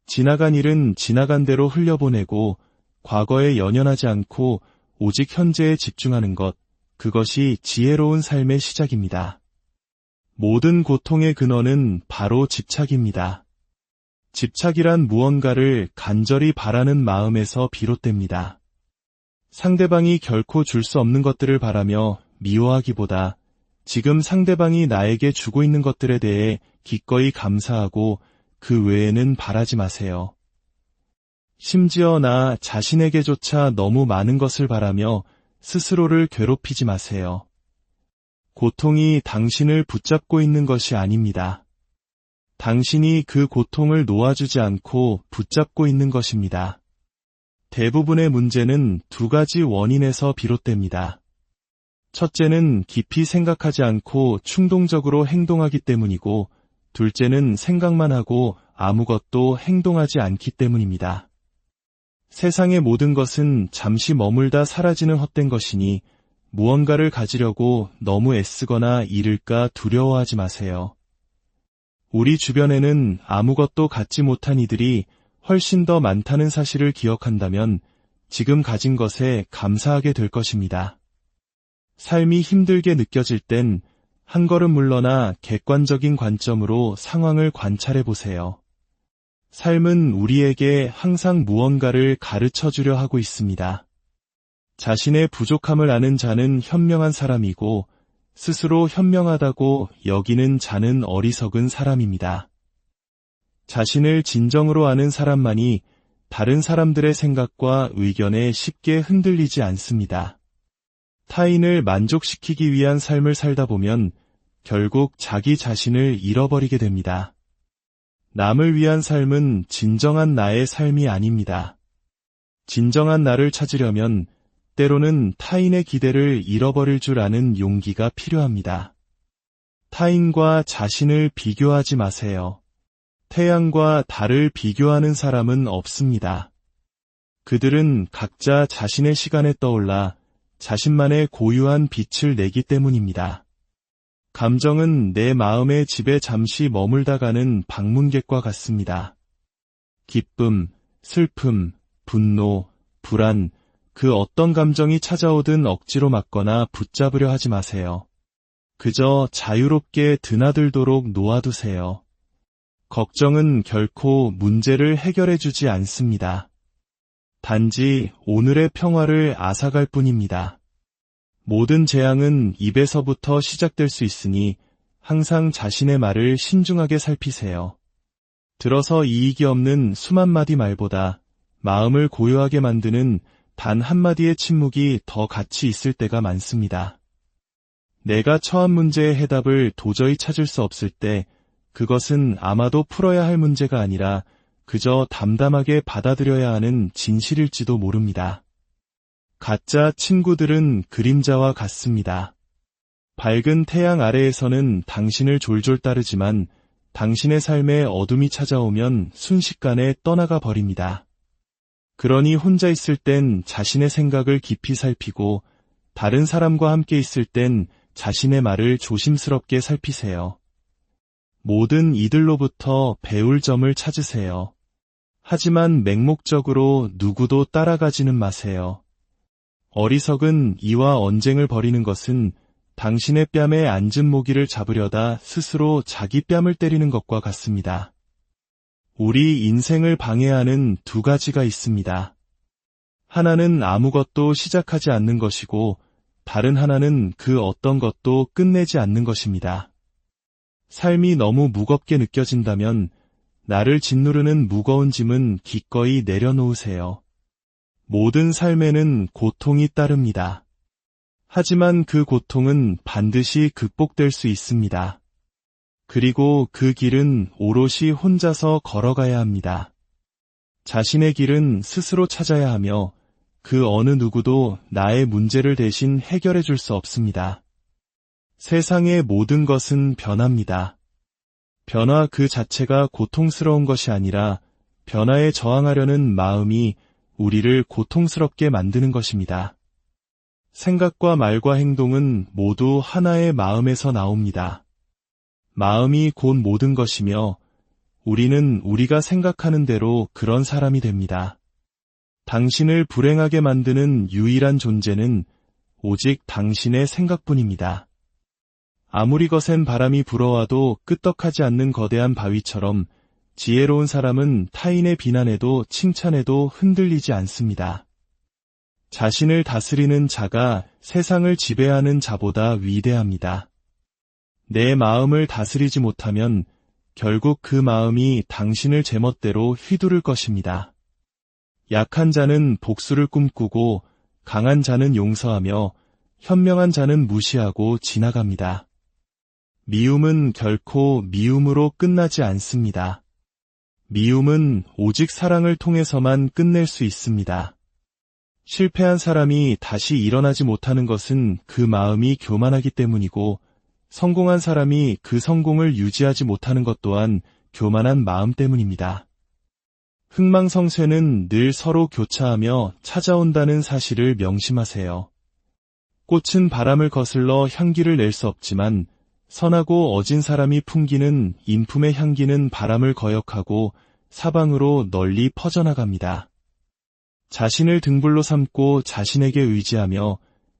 Speaker 1: 지나간 일은 지나간 대로 흘려보내고 과거에 연연하지 않고 오직 현재에 집중하는 것, 그것이 지혜로운 삶의 시작입니다. 모든 고통의 근원은 바로 집착입니다. 집착이란 무언가를 간절히 바라는 마음에서 비롯됩니다. 상대방이 결코 줄 수 없는 것들을 바라며 미워하기보다 지금 상대방이 나에게 주고 있는 것들에 대해 기꺼이 감사하고 그 외에는 바라지 마세요. 심지어 나 자신에게조차 너무 많은 것을 바라며 스스로를 괴롭히지 마세요. 고통이 당신을 붙잡고 있는 것이 아닙니다. 당신이 그 고통을 놓아주지 않고 붙잡고 있는 것입니다. 대부분의 문제는 두 가지 원인에서 비롯됩니다. 첫째는 깊이 생각하지 않고 충동적으로 행동하기 때문이고, 둘째는 생각만 하고 아무것도 행동하지 않기 때문입니다. 세상의 모든 것은 잠시 머물다 사라지는 헛된 것이니 무언가를 가지려고 너무 애쓰거나 잃을까 두려워하지 마세요. 우리 주변에는 아무것도 갖지 못한 이들이 훨씬 더 많다는 사실을 기억한다면 지금 가진 것에 감사하게 될 것입니다. 삶이 힘들게 느껴질 땐 한 걸음 물러나 객관적인 관점으로 상황을 관찰해 보세요. 삶은 우리에게 항상 무언가를 가르쳐 주려 하고 있습니다. 자신의 부족함을 아는 자는 현명한 사람이고 스스로 현명하다고 여기는 자는 어리석은 사람입니다. 자신을 진정으로 아는 사람만이 다른 사람들의 생각과 의견에 쉽게 흔들리지 않습니다. 타인을 만족시키기 위한 삶을 살다 보면 결국 자기 자신을 잃어버리게 됩니다. 남을 위한 삶은 진정한 나의 삶이 아닙니다. 진정한 나를 찾으려면 때로는 타인의 기대를 잃어버릴 줄 아는 용기가 필요합니다. 타인과 자신을 비교하지 마세요. 태양과 달을 비교하는 사람은 없습니다. 그들은 각자 자신의 시간에 떠올라 자신만의 고유한 빛을 내기 때문입니다. 감정은 내 마음의 집에 잠시 머물다 가는 방문객과 같습니다. 기쁨, 슬픔, 분노, 불안, 그 어떤 감정이 찾아오든 억지로 막거나 붙잡으려 하지 마세요. 그저 자유롭게 드나들도록 놓아두세요. 걱정은 결코 문제를 해결해 주지 않습니다. 단지 오늘의 평화를 앗아갈 뿐입니다. 모든 재앙은 입에서부터 시작될 수 있으니 항상 자신의 말을 신중하게 살피세요. 들어서 이익이 없는 수만 마디 말보다 마음을 고요하게 만드는 단 한마디의 침묵이 더 가치 있을 때가 많습니다. 내가 처한 문제의 해답을 도저히 찾을 수 없을 때 그것은 아마도 풀어야 할 문제가 아니라 그저 담담하게 받아들여야 하는 진실일지도 모릅니다. 가짜 친구들은 그림자와 같습니다. 밝은 태양 아래에서는 당신을 졸졸 따르지만 당신의 삶에 어둠이 찾아오면 순식간에 떠나가 버립니다. 그러니 혼자 있을 땐 자신의 생각을 깊이 살피고 다른 사람과 함께 있을 땐 자신의 말을 조심스럽게 살피세요. 모든 이들로부터 배울 점을 찾으세요. 하지만 맹목적으로 누구도 따라가지는 마세요. 어리석은 이와 언쟁을 벌이는 것은 당신의 뺨에 앉은 모기를 잡으려다 스스로 자기 뺨을 때리는 것과 같습니다. 우리 인생을 방해하는 두 가지가 있습니다. 하나는 아무것도 시작하지 않는 것이고 다른 하나는 그 어떤 것도 끝내지 않는 것입니다. 삶이 너무 무겁게 느껴진다면 나를 짓누르는 무거운 짐은 기꺼이 내려놓으세요. 모든 삶에는 고통이 따릅니다. 하지만 그 고통은 반드시 극복될 수 있습니다. 그리고 그 길은 오롯이 혼자서 걸어가야 합니다. 자신의 길은 스스로 찾아야 하며 그 어느 누구도 나의 문제를 대신 해결해 줄 수 없습니다. 세상의 모든 것은 변합니다. 변화 그 자체가 고통스러운 것이 아니라 변화에 저항하려는 마음이 우리를 고통스럽게 만드는 것입니다. 생각과 말과 행동은 모두 하나의 마음에서 나옵니다. 마음이 곧 모든 것이며 우리는 우리가 생각하는 대로 그런 사람이 됩니다. 당신을 불행하게 만드는 유일한 존재는 오직 당신의 생각뿐입니다. 아무리 거센 바람이 불어와도 끄떡하지 않는 거대한 바위처럼 지혜로운 사람은 타인의 비난에도 칭찬에도 흔들리지 않습니다. 자신을 다스리는 자가 세상을 지배하는 자보다 위대합니다. 내 마음을 다스리지 못하면 결국 그 마음이 당신을 제멋대로 휘두를 것입니다. 약한 자는 복수를 꿈꾸고 강한 자는 용서하며 현명한 자는 무시하고 지나갑니다. 미움은 결코 미움으로 끝나지 않습니다. 미움은 오직 사랑을 통해서만 끝낼 수 있습니다. 실패한 사람이 다시 일어나지 못하는 것은 그 마음이 교만하기 때문이고 성공한 사람이 그 성공을 유지하지 못하는 것 또한 교만한 마음 때문입니다. 흥망성쇠는 늘 서로 교차하며 찾아온다는 사실을 명심하세요. 꽃은 바람을 거슬러 향기를 낼 수 없지만 선하고 어진 사람이 풍기는 인품의 향기는 바람을 거역하고 사방으로 널리 퍼져나갑니다. 자신을 등불로 삼고 자신에게 의지하며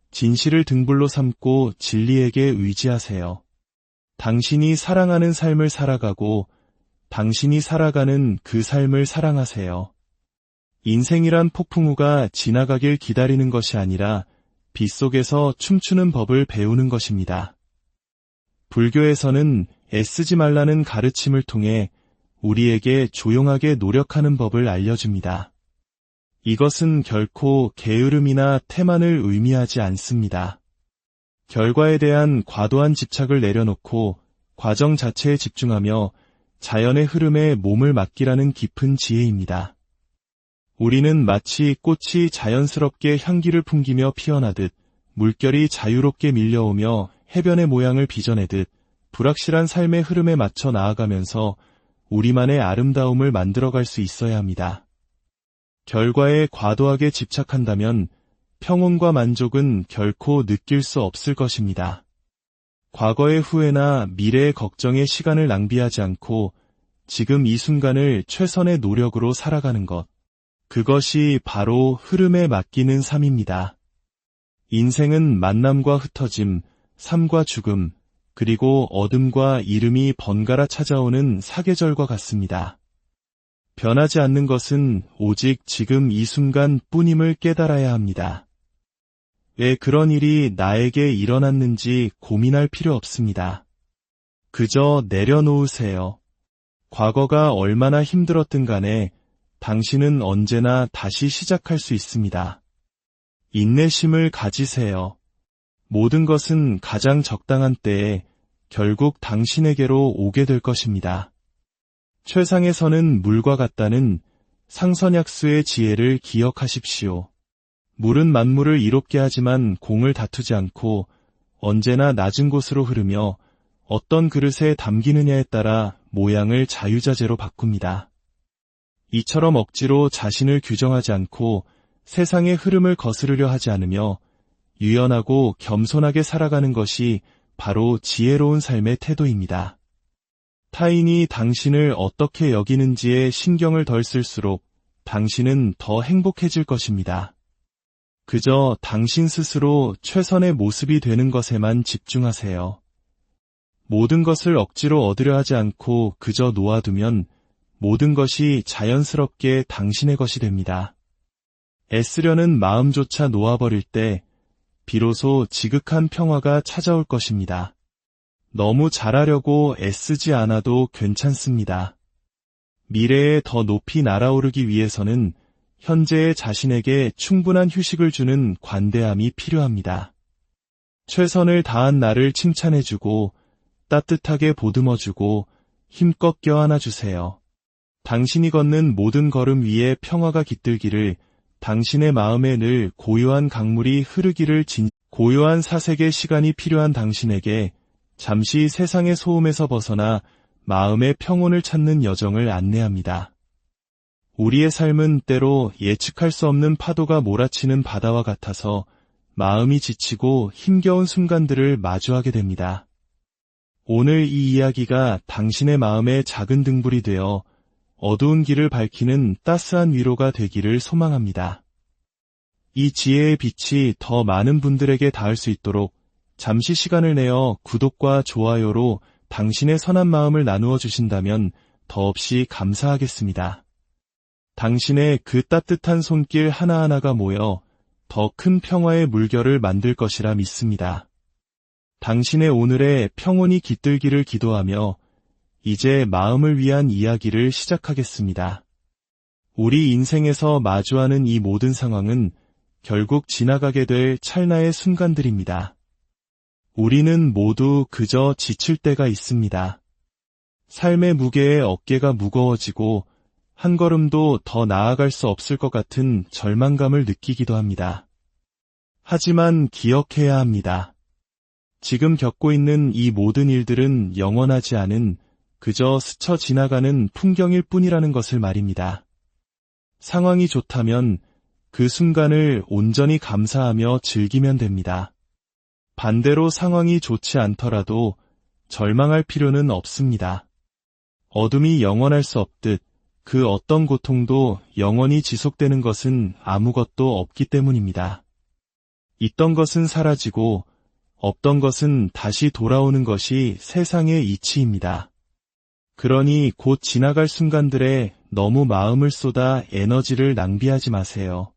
Speaker 1: 진실을 등불로 삼고 진리에게 의지하세요. 당신이 사랑하는 삶을 살아가고 당신이 살아가는 그 삶을 사랑하세요. 인생이란 폭풍우가 지나가길 기다리는 것이 아니라 빗속에서 춤추는 법을 배우는 것입니다. 불교에서는 애쓰지 말라는 가르침을 통해 우리에게 조용하게 노력하는 법을 알려줍니다. 이것은 결코 게으름이나 태만을 의미하지 않습니다. 결과에 대한 과도한 집착을 내려놓고 과정 자체에 집중하며 자연의 흐름에 몸을 맡기라는 깊은 지혜입니다. 우리는 마치 꽃이 자연스럽게 향기를 풍기며 피어나듯 물결이 자유롭게 밀려오며 해변의 모양을 빚어내듯 불확실한 삶의 흐름에 맞춰 나아가면서 우리만의 아름다움을 만들어갈 수 있어야 합니다. 결과에 과도하게 집착한다면 평온과 만족은 결코 느낄 수 없을 것입니다. 과거의 후회나 미래의 걱정에 시간을 낭비하지 않고 지금 이 순간을 최선의 노력으로 살아가는 것. 그것이 바로 흐름에 맡기는 삶입니다. 인생은 만남과 흩어짐, 삶과 죽음, 그리고 어둠과 이름이 번갈아 찾아오는 사계절과 같습니다. 변하지 않는 것은 오직 지금 이 순간 뿐임을 깨달아야 합니다. 왜 그런 일이 나에게 일어났는지 고민할 필요 없습니다. 그저 내려놓으세요. 과거가 얼마나 힘들었든 간에 당신은 언제나 다시 시작할 수 있습니다. 인내심을 가지세요. 모든 것은 가장 적당한 때에 결국 당신에게로 오게 될 것입니다. 최상의 물과 같다는 상선약수의 지혜를 기억하십시오. 물은 만물을 이롭게 하지만 공을 다투지 않고 언제나 낮은 곳으로 흐르며 어떤 그릇에 담기느냐에 따라 모양을 자유자재로 바꿉니다. 이처럼 억지로 자신을 규정하지 않고 세상의 흐름을 거스르려 하지 않으며 유연하고 겸손하게 살아가는 것이 바로 지혜로운 삶의 태도입니다. 타인이 당신을 어떻게 여기는지에 신경을 덜 쓸수록 당신은 더 행복해질 것입니다. 그저 당신 스스로 최선의 모습이 되는 것에만 집중하세요. 모든 것을 억지로 얻으려 하지 않고 그저 놓아두면 모든 것이 자연스럽게 당신의 것이 됩니다. 애쓰려는 마음조차 놓아버릴 때 비로소 지극한 평화가 찾아올 것입니다. 너무 잘하려고 애쓰지 않아도 괜찮습니다. 미래에 더 높이 날아오르기 위해서는 현재의 자신에게 충분한 휴식을 주는 관대함이 필요합니다. 최선을 다한 나를 칭찬해주고 따뜻하게 보듬어주고 힘껏 껴안아주세요. 당신이 걷는 모든 걸음 위에 평화가 깃들기를, 당신의 마음에 늘 고요한 강물이 흐르기를 고요한 사색의 시간이 필요한 당신에게 잠시 세상의 소음에서 벗어나 마음의 평온을 찾는 여정을 안내합니다. 우리의 삶은 때로 예측할 수 없는 파도가 몰아치는 바다와 같아서 마음이 지치고 힘겨운 순간들을 마주하게 됩니다. 오늘 이 이야기가 당신의 마음에 작은 등불이 되어 어두운 길을 밝히는 따스한 위로가 되기를 소망합니다. 이 지혜의 빛이 더 많은 분들에게 닿을 수 있도록 잠시 시간을 내어 구독과 좋아요로 당신의 선한 마음을 나누어 주신다면 더없이 감사하겠습니다. 당신의 그 따뜻한 손길 하나하나가 모여 더 큰 평화의 물결을 만들 것이라 믿습니다. 당신의 오늘의 평온이 깃들기를 기도하며 이제 마음을 위한 이야기를 시작하겠습니다. 우리 인생에서 마주하는 이 모든 상황은 결국 지나가게 될 찰나의 순간들입니다. 우리는 모두 그저 지칠 때가 있습니다. 삶의 무게에 어깨가 무거워지고 한 걸음도 더 나아갈 수 없을 것 같은 절망감을 느끼기도 합니다. 하지만 기억해야 합니다. 지금 겪고 있는 이 모든 일들은 영원하지 않은 그저 스쳐 지나가는 풍경일 뿐이라는 것을 말입니다. 상황이 좋다면 그 순간을 온전히 감사하며 즐기면 됩니다. 반대로 상황이 좋지 않더라도 절망할 필요는 없습니다. 어둠이 영원할 수 없듯 그 어떤 고통도 영원히 지속되는 것은 아무것도 없기 때문입니다. 있던 것은 사라지고 없던 것은 다시 돌아오는 것이 세상의 이치입니다. 그러니 곧 지나갈 순간들에 너무 마음을 쏟아 에너지를 낭비하지 마세요.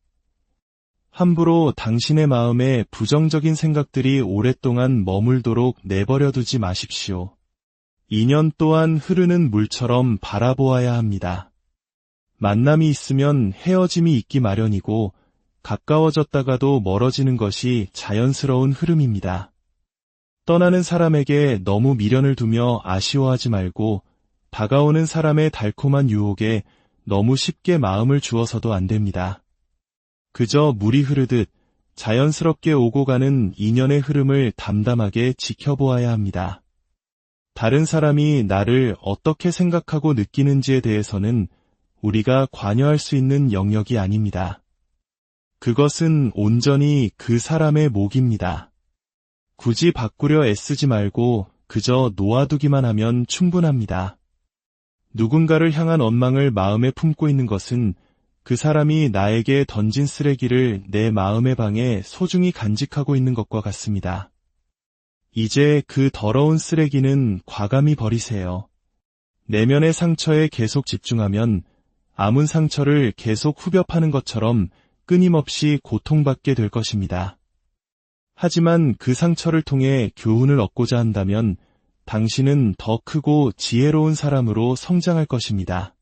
Speaker 1: 함부로 당신의 마음에 부정적인 생각들이 오랫동안 머물도록 내버려 두지 마십시오. 인연 또한 흐르는 물처럼 바라보아야 합니다. 만남이 있으면 헤어짐이 있기 마련이고 가까워졌다가도 멀어지는 것이 자연스러운 흐름입니다. 떠나는 사람에게 너무 미련을 두며 아쉬워하지 말고 다가오는 사람의 달콤한 유혹에 너무 쉽게 마음을 주어서도 안 됩니다. 그저 물이 흐르듯 자연스럽게 오고 가는 인연의 흐름을 담담하게 지켜보아야 합니다. 다른 사람이 나를 어떻게 생각하고 느끼는지에 대해서는 우리가 관여할 수 있는 영역이 아닙니다. 그것은 온전히 그 사람의 몫입니다. 굳이 바꾸려 애쓰지 말고 그저 놓아두기만 하면 충분합니다. 누군가를 향한 원망을 마음에 품고 있는 것은 그 사람이 나에게 던진 쓰레기를 내 마음의 방에 소중히 간직하고 있는 것과 같습니다. 이제 그 더러운 쓰레기는 과감히 버리세요. 내면의 상처에 계속 집중하면 아문 상처를 계속 후벼 파는 것처럼 끊임없이 고통받게 될 것입니다. 하지만 그 상처를 통해 교훈을 얻고자 한다면 당신은 더 크고 지혜로운 사람으로 성장할 것입니다.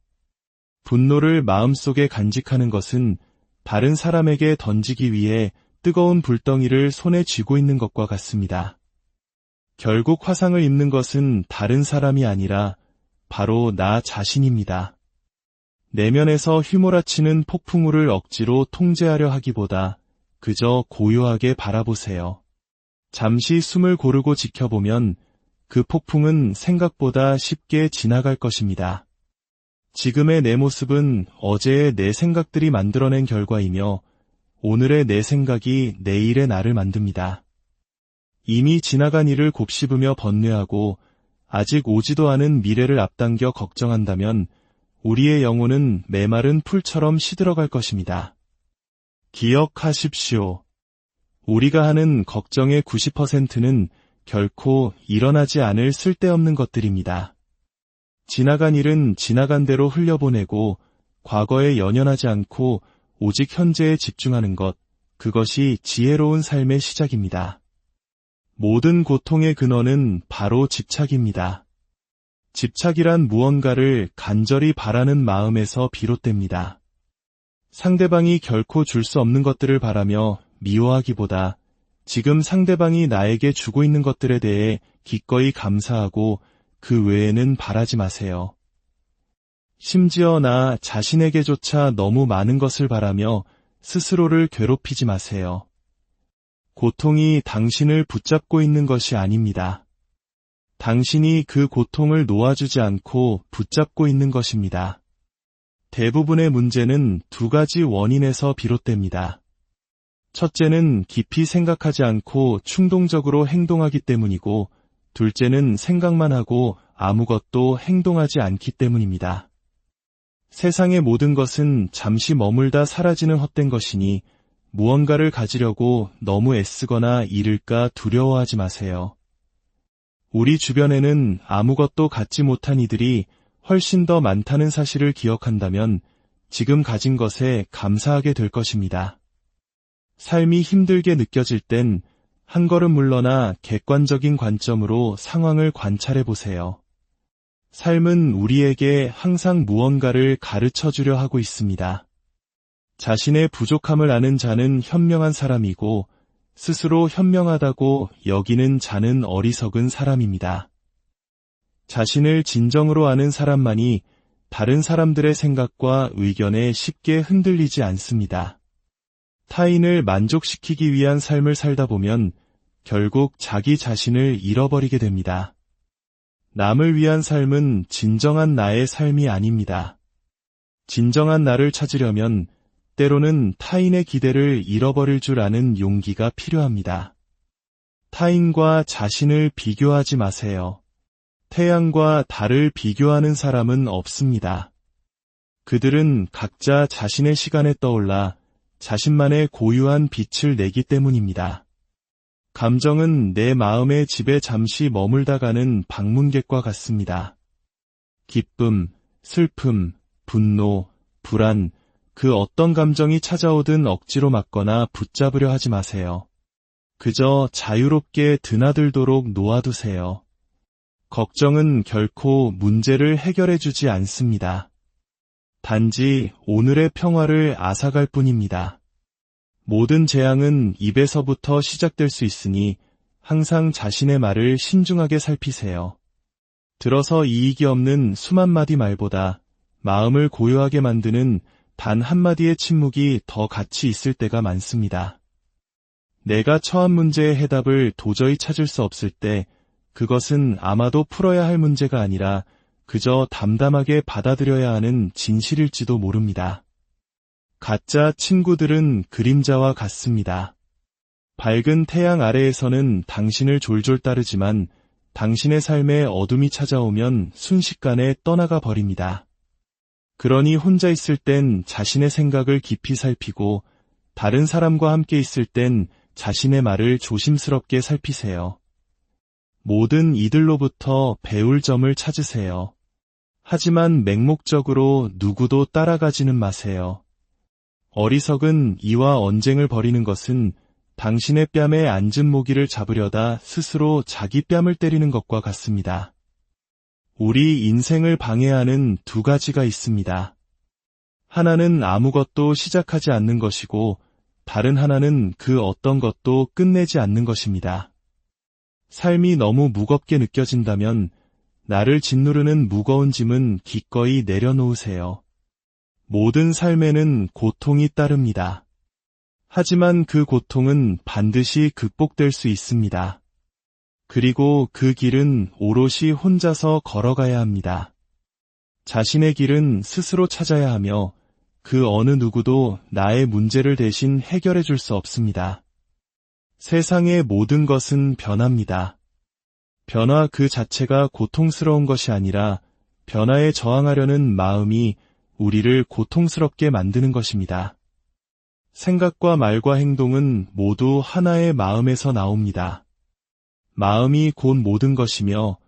Speaker 1: 분노를 마음속에 간직하는 것은 다른 사람에게 던지기 위해 뜨거운 불덩이를 손에 쥐고 있는 것과 같습니다. 결국 화상을 입는 것은 다른 사람이 아니라 바로 나 자신입니다. 내면에서 휘몰아치는 폭풍우를 억지로 통제하려 하기보다 그저 고요하게 바라보세요. 잠시 숨을 고르고 지켜보면 그 폭풍은 생각보다 쉽게 지나갈 것입니다. 지금의 내 모습은 어제의 내 생각들이 만들어낸 결과이며 오늘의 내 생각이 내일의 나를 만듭니다. 이미 지나간 일을 곱씹으며 번뇌하고 아직 오지도 않은 미래를 앞당겨 걱정한다면 우리의 영혼은 메마른 풀처럼 시들어갈 것입니다. 기억하십시오. 우리가 하는 걱정의 90%는 결코 일어나지 않을 쓸데없는 것들입니다. 지나간 일은 지나간 대로 흘려보내고 과거에 연연하지 않고 오직 현재에 집중하는 것, 그것이 지혜로운 삶의 시작입니다. 모든 고통의 근원은 바로 집착입니다. 집착이란 무언가를 간절히 바라는 마음에서 비롯됩니다. 상대방이 결코 줄 수 없는 것들을 바라며 미워하기보다 지금 상대방이 나에게 주고 있는 것들에 대해 기꺼이 감사하고 그 외에는 바라지 마세요. 심지어 나 자신에게조차 너무 많은 것을 바라며 스스로를 괴롭히지 마세요. 고통이 당신을 붙잡고 있는 것이 아닙니다. 당신이 그 고통을 놓아주지 않고 붙잡고 있는 것입니다. 대부분의 문제는 두 가지 원인에서 비롯됩니다. 첫째는 깊이 생각하지 않고 충동적으로 행동하기 때문이고, 둘째는 생각만 하고 아무것도 행동하지 않기 때문입니다. 세상의 모든 것은 잠시 머물다 사라지는 헛된 것이니 무언가를 가지려고 너무 애쓰거나 잃을까 두려워하지 마세요. 우리 주변에는 아무것도 갖지 못한 이들이 훨씬 더 많다는 사실을 기억한다면 지금 가진 것에 감사하게 될 것입니다. 삶이 힘들게 느껴질 땐 한 걸음 물러나 객관적인 관점으로 상황을 관찰해 보세요. 삶은 우리에게 항상 무언가를 가르쳐 주려 하고 있습니다. 자신의 부족함을 아는 자는 현명한 사람이고 스스로 현명하다고 여기는 자는 어리석은 사람입니다. 자신을 진정으로 아는 사람만이 다른 사람들의 생각과 의견에 쉽게 흔들리지 않습니다. 타인을 만족시키기 위한 삶을 살다 보면 결국 자기 자신을 잃어버리게 됩니다. 남을 위한 삶은 진정한 나의 삶이 아닙니다. 진정한 나를 찾으려면 때로는 타인의 기대를 잃어버릴 줄 아는 용기가 필요합니다. 타인과 자신을 비교하지 마세요. 태양과 달을 비교하는 사람은 없습니다. 그들은 각자 자신의 시간에 떠올라 자신만의 고유한 빛을 내기 때문입니다. 감정은 내 마음의 집에 잠시 머물다가는 방문객과 같습니다. 기쁨, 슬픔, 분노, 불안, 그 어떤 감정이 찾아오든 억지로 막거나 붙잡으려 하지 마세요. 그저 자유롭게 드나들도록 놓아두세요. 걱정은 결코 문제를 해결해 주지 않습니다. 단지 오늘의 평화를 앗아갈 뿐입니다. 모든 재앙은 입에서부터 시작될 수 있으니 항상 자신의 말을 신중하게 살피세요. 들어서 이익이 없는 수만 마디 말보다 마음을 고요하게 만드는 단 한마디의 침묵이 더 가치 있을 때가 많습니다. 내가 처한 문제의 해답을 도저히 찾을 수 없을 때 그것은 아마도 풀어야 할 문제가 아니라 그저 담담하게 받아들여야 하는 진실일지도 모릅니다. 가짜 친구들은 그림자와 같습니다. 밝은 태양 아래에서는 당신을 졸졸 따르지만 당신의 삶에 어둠이 찾아오면 순식간에 떠나가 버립니다. 그러니 혼자 있을 땐 자신의 생각을 깊이 살피고 다른 사람과 함께 있을 땐 자신의 말을 조심스럽게 살피세요. 모든 이들로부터 배울 점을 찾으세요. 하지만 맹목적으로 누구도 따라가지는 마세요. 어리석은 이와 언쟁을 벌이는 것은 당신의 뺨에 앉은 모기를 잡으려다 스스로 자기 뺨을 때리는 것과 같습니다. 우리 인생을 방해하는 두 가지가 있습니다. 하나는 아무것도 시작하지 않는 것이고 다른 하나는 그 어떤 것도 끝내지 않는 것입니다. 삶이 너무 무겁게 느껴진다면 나를 짓누르는 무거운 짐은 기꺼이 내려놓으세요. 모든 삶에는 고통이 따릅니다. 하지만 그 고통은 반드시 극복될 수 있습니다. 그리고 그 길은 오롯이 혼자서 걸어가야 합니다. 자신의 길은 스스로 찾아야 하며 그 어느 누구도 나의 문제를 대신 해결해 줄 수 없습니다. 세상의 모든 것은 변합니다. 변화 그 자체가 고통스러운 것이 아니라 변화에 저항하려는 마음이 우리를 고통스럽게 만드는 것입니다. 생각과 말과 행동은 모두 하나의 마음에서 나옵니다. 마음이 곧 모든 것이며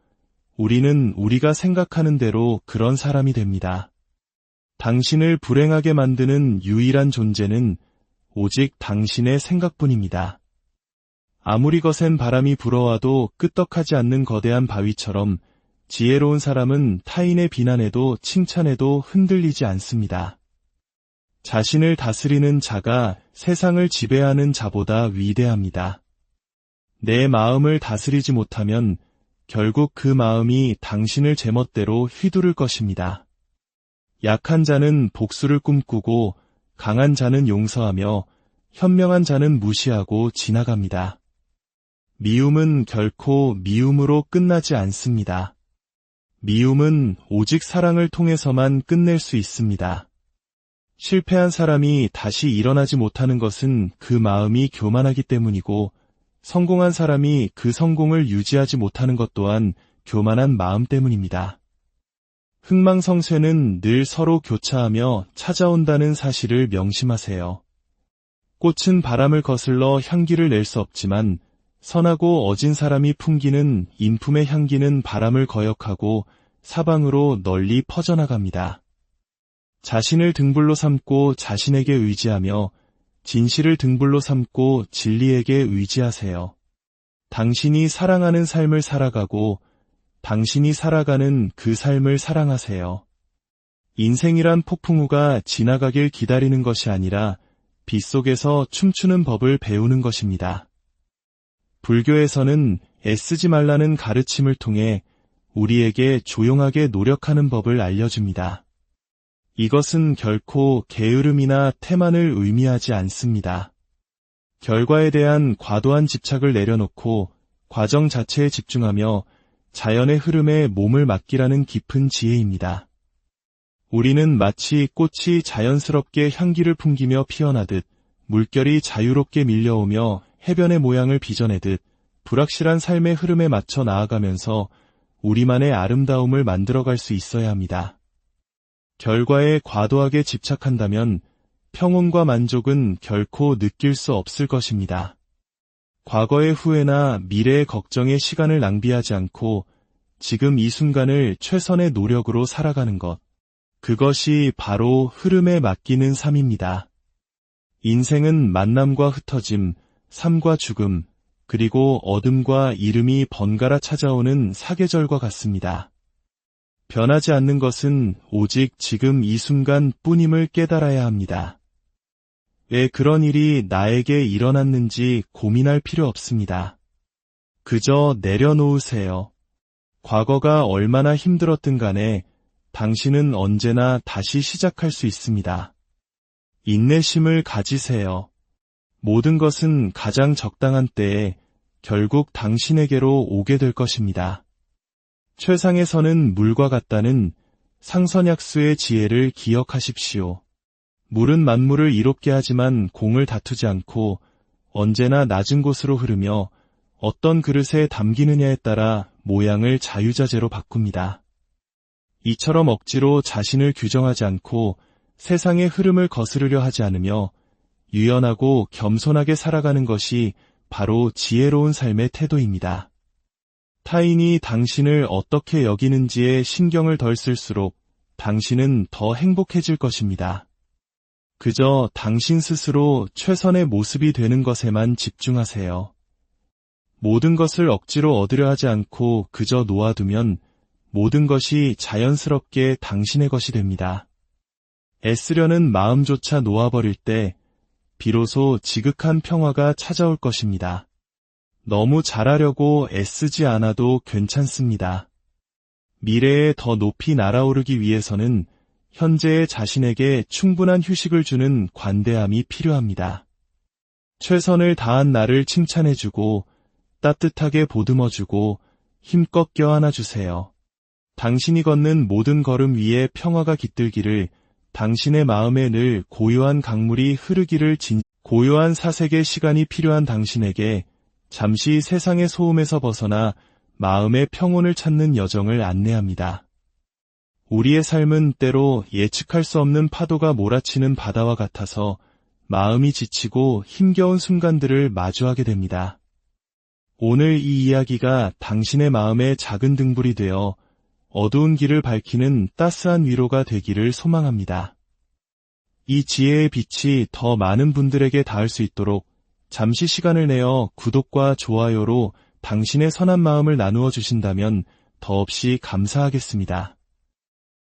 Speaker 1: 우리는 우리가 생각하는 대로 그런 사람이 됩니다. 당신을 불행하게 만드는 유일한 존재는 오직 당신의 생각뿐입니다. 아무리 거센 바람이 불어와도 끄떡하지 않는 거대한 바위처럼 지혜로운 사람은 타인의 비난에도 칭찬에도 흔들리지 않습니다. 자신을 다스리는 자가 세상을 지배하는 자보다 위대합니다. 내 마음을 다스리지 못하면 결국 그 마음이 당신을 제멋대로 휘두를 것입니다. 약한 자는 복수를 꿈꾸고 강한 자는 용서하며 현명한 자는 무시하고 지나갑니다. 미움은 결코 미움으로 끝나지 않습니다. 미움은 오직 사랑을 통해서만 끝낼 수 있습니다. 실패한 사람이 다시 일어나지 못하는 것은 그 마음이 교만하기 때문이고 성공한 사람이 그 성공을 유지하지 못하는 것 또한 교만한 마음 때문입니다. 흥망성쇠는 늘 서로 교차하며 찾아온다는 사실을 명심하세요. 꽃은 바람을 거슬러 향기를 낼 수 없지만 선하고 어진 사람이 풍기는 인품의 향기는 바람을 거역하고 사방으로 널리 퍼져나갑니다. 자신을 등불로 삼고 자신에게 의지하며 진실을 등불로 삼고 진리에게 의지하세요. 당신이 사랑하는 삶을 살아가고 당신이 살아가는 그 삶을 사랑하세요. 인생이란 폭풍우가 지나가길 기다리는 것이 아니라 빗속에서 춤추는 법을 배우는 것입니다. 불교에서는 애쓰지 말라는 가르침을 통해 우리에게 조용하게 노력하는 법을 알려줍니다. 이것은 결코 게으름이나 태만을 의미하지 않습니다. 결과에 대한 과도한 집착을 내려놓고 과정 자체에 집중하며 자연의 흐름에 몸을 맡기라는 깊은 지혜입니다. 우리는 마치 꽃이 자연스럽게 향기를 풍기며 피어나듯 물결이 자유롭게 밀려오며 해변의 모양을 빚어내듯 불확실한 삶의 흐름에 맞춰 나아가면서 우리만의 아름다움을 만들어갈 수 있어야 합니다. 결과에 과도하게 집착한다면 평온과 만족은 결코 느낄 수 없을 것입니다. 과거의 후회나 미래의 걱정에 시간을 낭비하지 않고 지금 이 순간을 최선의 노력으로 살아가는 것. 그것이 바로 흐름에 맡기는 삶입니다. 인생은 만남과 흩어짐, 삶과 죽음, 그리고 어둠과 이름이 번갈아 찾아오는 사계절과 같습니다. 변하지 않는 것은 오직 지금 이 순간 뿐임을 깨달아야 합니다. 왜 그런 일이 나에게 일어났는지 고민할 필요 없습니다. 그저 내려놓으세요. 과거가 얼마나 힘들었든 간에 당신은 언제나 다시 시작할 수 있습니다. 인내심을 가지세요. 모든 것은 가장 적당한 때에 결국 당신에게로 오게 될 것입니다. 최상에서는 물과 같다는 상선약수의 지혜를 기억하십시오. 물은 만물을 이롭게 하지만 공을 다투지 않고 언제나 낮은 곳으로 흐르며 어떤 그릇에 담기느냐에 따라 모양을 자유자재로 바꿉니다. 이처럼 억지로 자신을 규정하지 않고 세상의 흐름을 거스르려 하지 않으며 유연하고 겸손하게 살아가는 것이 바로 지혜로운 삶의 태도입니다. 타인이 당신을 어떻게 여기는지에 신경을 덜 쓸수록 당신은 더 행복해질 것입니다. 그저 당신 스스로 최선의 모습이 되는 것에만 집중하세요. 모든 것을 억지로 얻으려 하지 않고 그저 놓아두면 모든 것이 자연스럽게 당신의 것이 됩니다. 애쓰려는 마음조차 놓아버릴 때 비로소 지극한 평화가 찾아올 것입니다. 너무 잘하려고 애쓰지 않아도 괜찮습니다. 미래에 더 높이 날아오르기 위해서는 현재의 자신에게 충분한 휴식을 주는 관대함이 필요합니다. 최선을 다한 나를 칭찬해주고 따뜻하게 보듬어주고 힘껏 껴안아주세요. 당신이 걷는 모든 걸음 위에 평화가 깃들기를, 당신의 마음에 늘 고요한 강물이 흐르기를. 고요한 사색의 시간이 필요한 당신에게 잠시 세상의 소음에서 벗어나 마음의 평온을 찾는 여정을 안내합니다. 우리의 삶은 때로 예측할 수 없는 파도가 몰아치는 바다와 같아서 마음이 지치고 힘겨운 순간들을 마주하게 됩니다. 오늘 이 이야기가 당신의 마음에 작은 등불이 되어 어두운 길을 밝히는 따스한 위로가 되기를 소망합니다. 이 지혜의 빛이 더 많은 분들에게 닿을 수 있도록 잠시 시간을 내어 구독과 좋아요로 당신의 선한 마음을 나누어 주신다면 더없이 감사하겠습니다.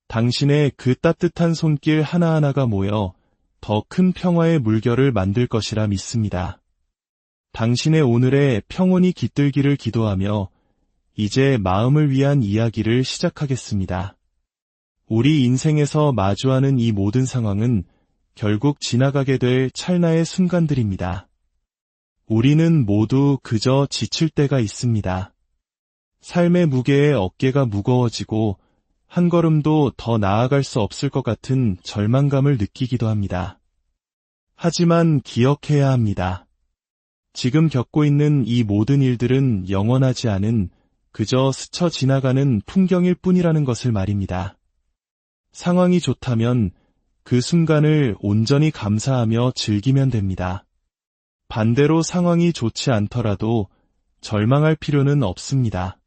Speaker 1: 당신의 그 따뜻한 손길 하나하나가 모여 더 큰 평화의 물결을 만들 것이라 믿습니다. 당신의 오늘의 평온이 깃들기를 기도하며 이제 마음을 위한 이야기를 시작하겠습니다. 우리 인생에서 마주하는 이 모든 상황은 결국 지나가게 될 찰나의 순간들입니다. 우리는 모두 그저 지칠 때가 있습니다. 삶의 무게에 어깨가 무거워지고 한 걸음도 더 나아갈 수 없을 것 같은 절망감을 느끼기도 합니다. 하지만 기억해야 합니다. 지금 겪고 있는 이 모든 일들은 영원하지 않은 그저 스쳐 지나가는 풍경일 뿐이라는 것을 말입니다. 상황이 좋다면 그 순간을 온전히 감사하며 즐기면 됩니다. 반대로 상황이 좋지 않더라도 절망할 필요는 없습니다.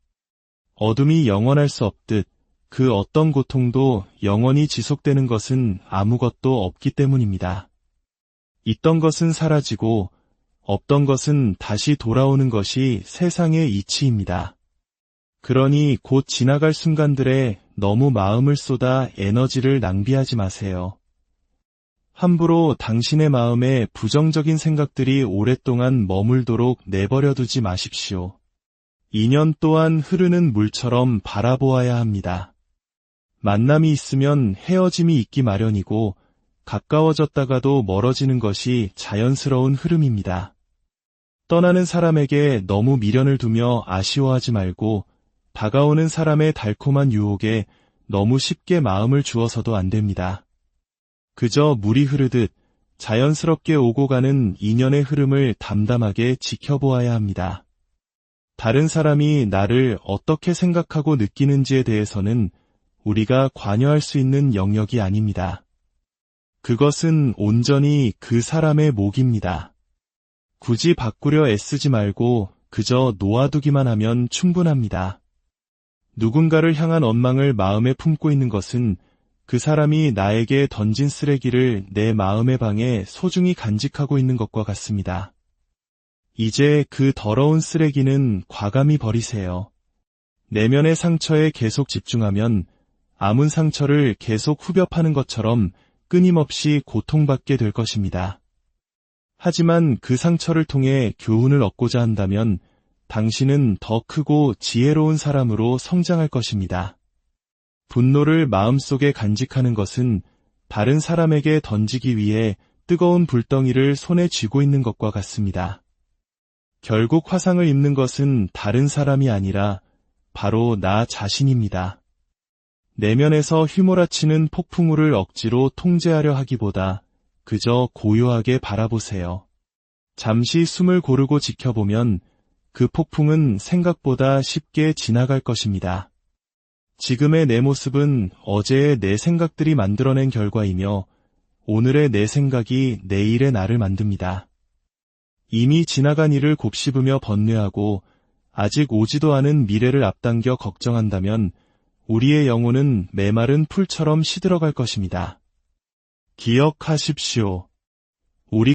Speaker 1: 어둠이 영원할 수 없듯 그 어떤 고통도 영원히 지속되는 것은 아무것도 없기 때문입니다. 있던 것은 사라지고 없던 것은 다시 돌아오는 것이 세상의 이치입니다. 그러니 곧 지나갈 순간들에 너무 마음을 쏟아 에너지를 낭비하지 마세요. 함부로 당신의 마음에 부정적인 생각들이 오랫동안 머물도록 내버려 두지 마십시오. 인연 또한 흐르는 물처럼 바라보아야 합니다. 만남이 있으면 헤어짐이 있기 마련이고 가까워졌다가도 멀어지는 것이 자연스러운 흐름입니다. 떠나는 사람에게 너무 미련을 두며 아쉬워하지 말고 다가오는 사람의 달콤한 유혹에 너무 쉽게 마음을 주어서도 안 됩니다. 그저 물이 흐르듯 자연스럽게 오고 가는 인연의 흐름을 담담하게 지켜보아야 합니다. 다른 사람이 나를 어떻게 생각하고 느끼는지에 대해서는 우리가 관여할 수 있는 영역이 아닙니다. 그것은 온전히 그 사람의 몫입니다. 굳이 바꾸려 애쓰지 말고 그저 놓아두기만 하면 충분합니다. 누군가를 향한 원망을 마음에 품고 있는 것은 그 사람이 나에게 던진 쓰레기를 내 마음의 방에 소중히 간직하고 있는 것과 같습니다. 이제 그 더러운 쓰레기는 과감히 버리세요. 내면의 상처에 계속 집중하면 아문 상처를 계속 후벼 파는 것처럼 끊임없이 고통받게 될 것입니다. 하지만 그 상처를 통해 교훈을 얻고자 한다면 당신은 더 크고 지혜로운 사람으로 성장할 것입니다. 분노를 마음속에 간직하는 것은 다른 사람에게 던지기 위해 뜨거운 불덩이를 손에 쥐고 있는 것과 같습니다. 결국 화상을 입는 것은 다른 사람이 아니라 바로 나 자신입니다. 내면에서 휘몰아치는 폭풍우를 억지로 통제하려 하기보다 그저 고요하게 바라보세요. 잠시 숨을 고르고 지켜보면 그 폭풍은 생각보다 쉽게 지나갈 것입니다. 지금의 내 모습은 어제의 내 생각들이 만들어낸 결과이며 오늘의 내 생각이 내일의 나를 만듭니다. 이미 지나간 일을 곱씹으며 번뇌하고 아직 오지도 않은 미래를 앞당겨 걱정한다면 우리의 영혼은 메마른 풀처럼 시들어갈 것입니다. 기억하십시오. 우리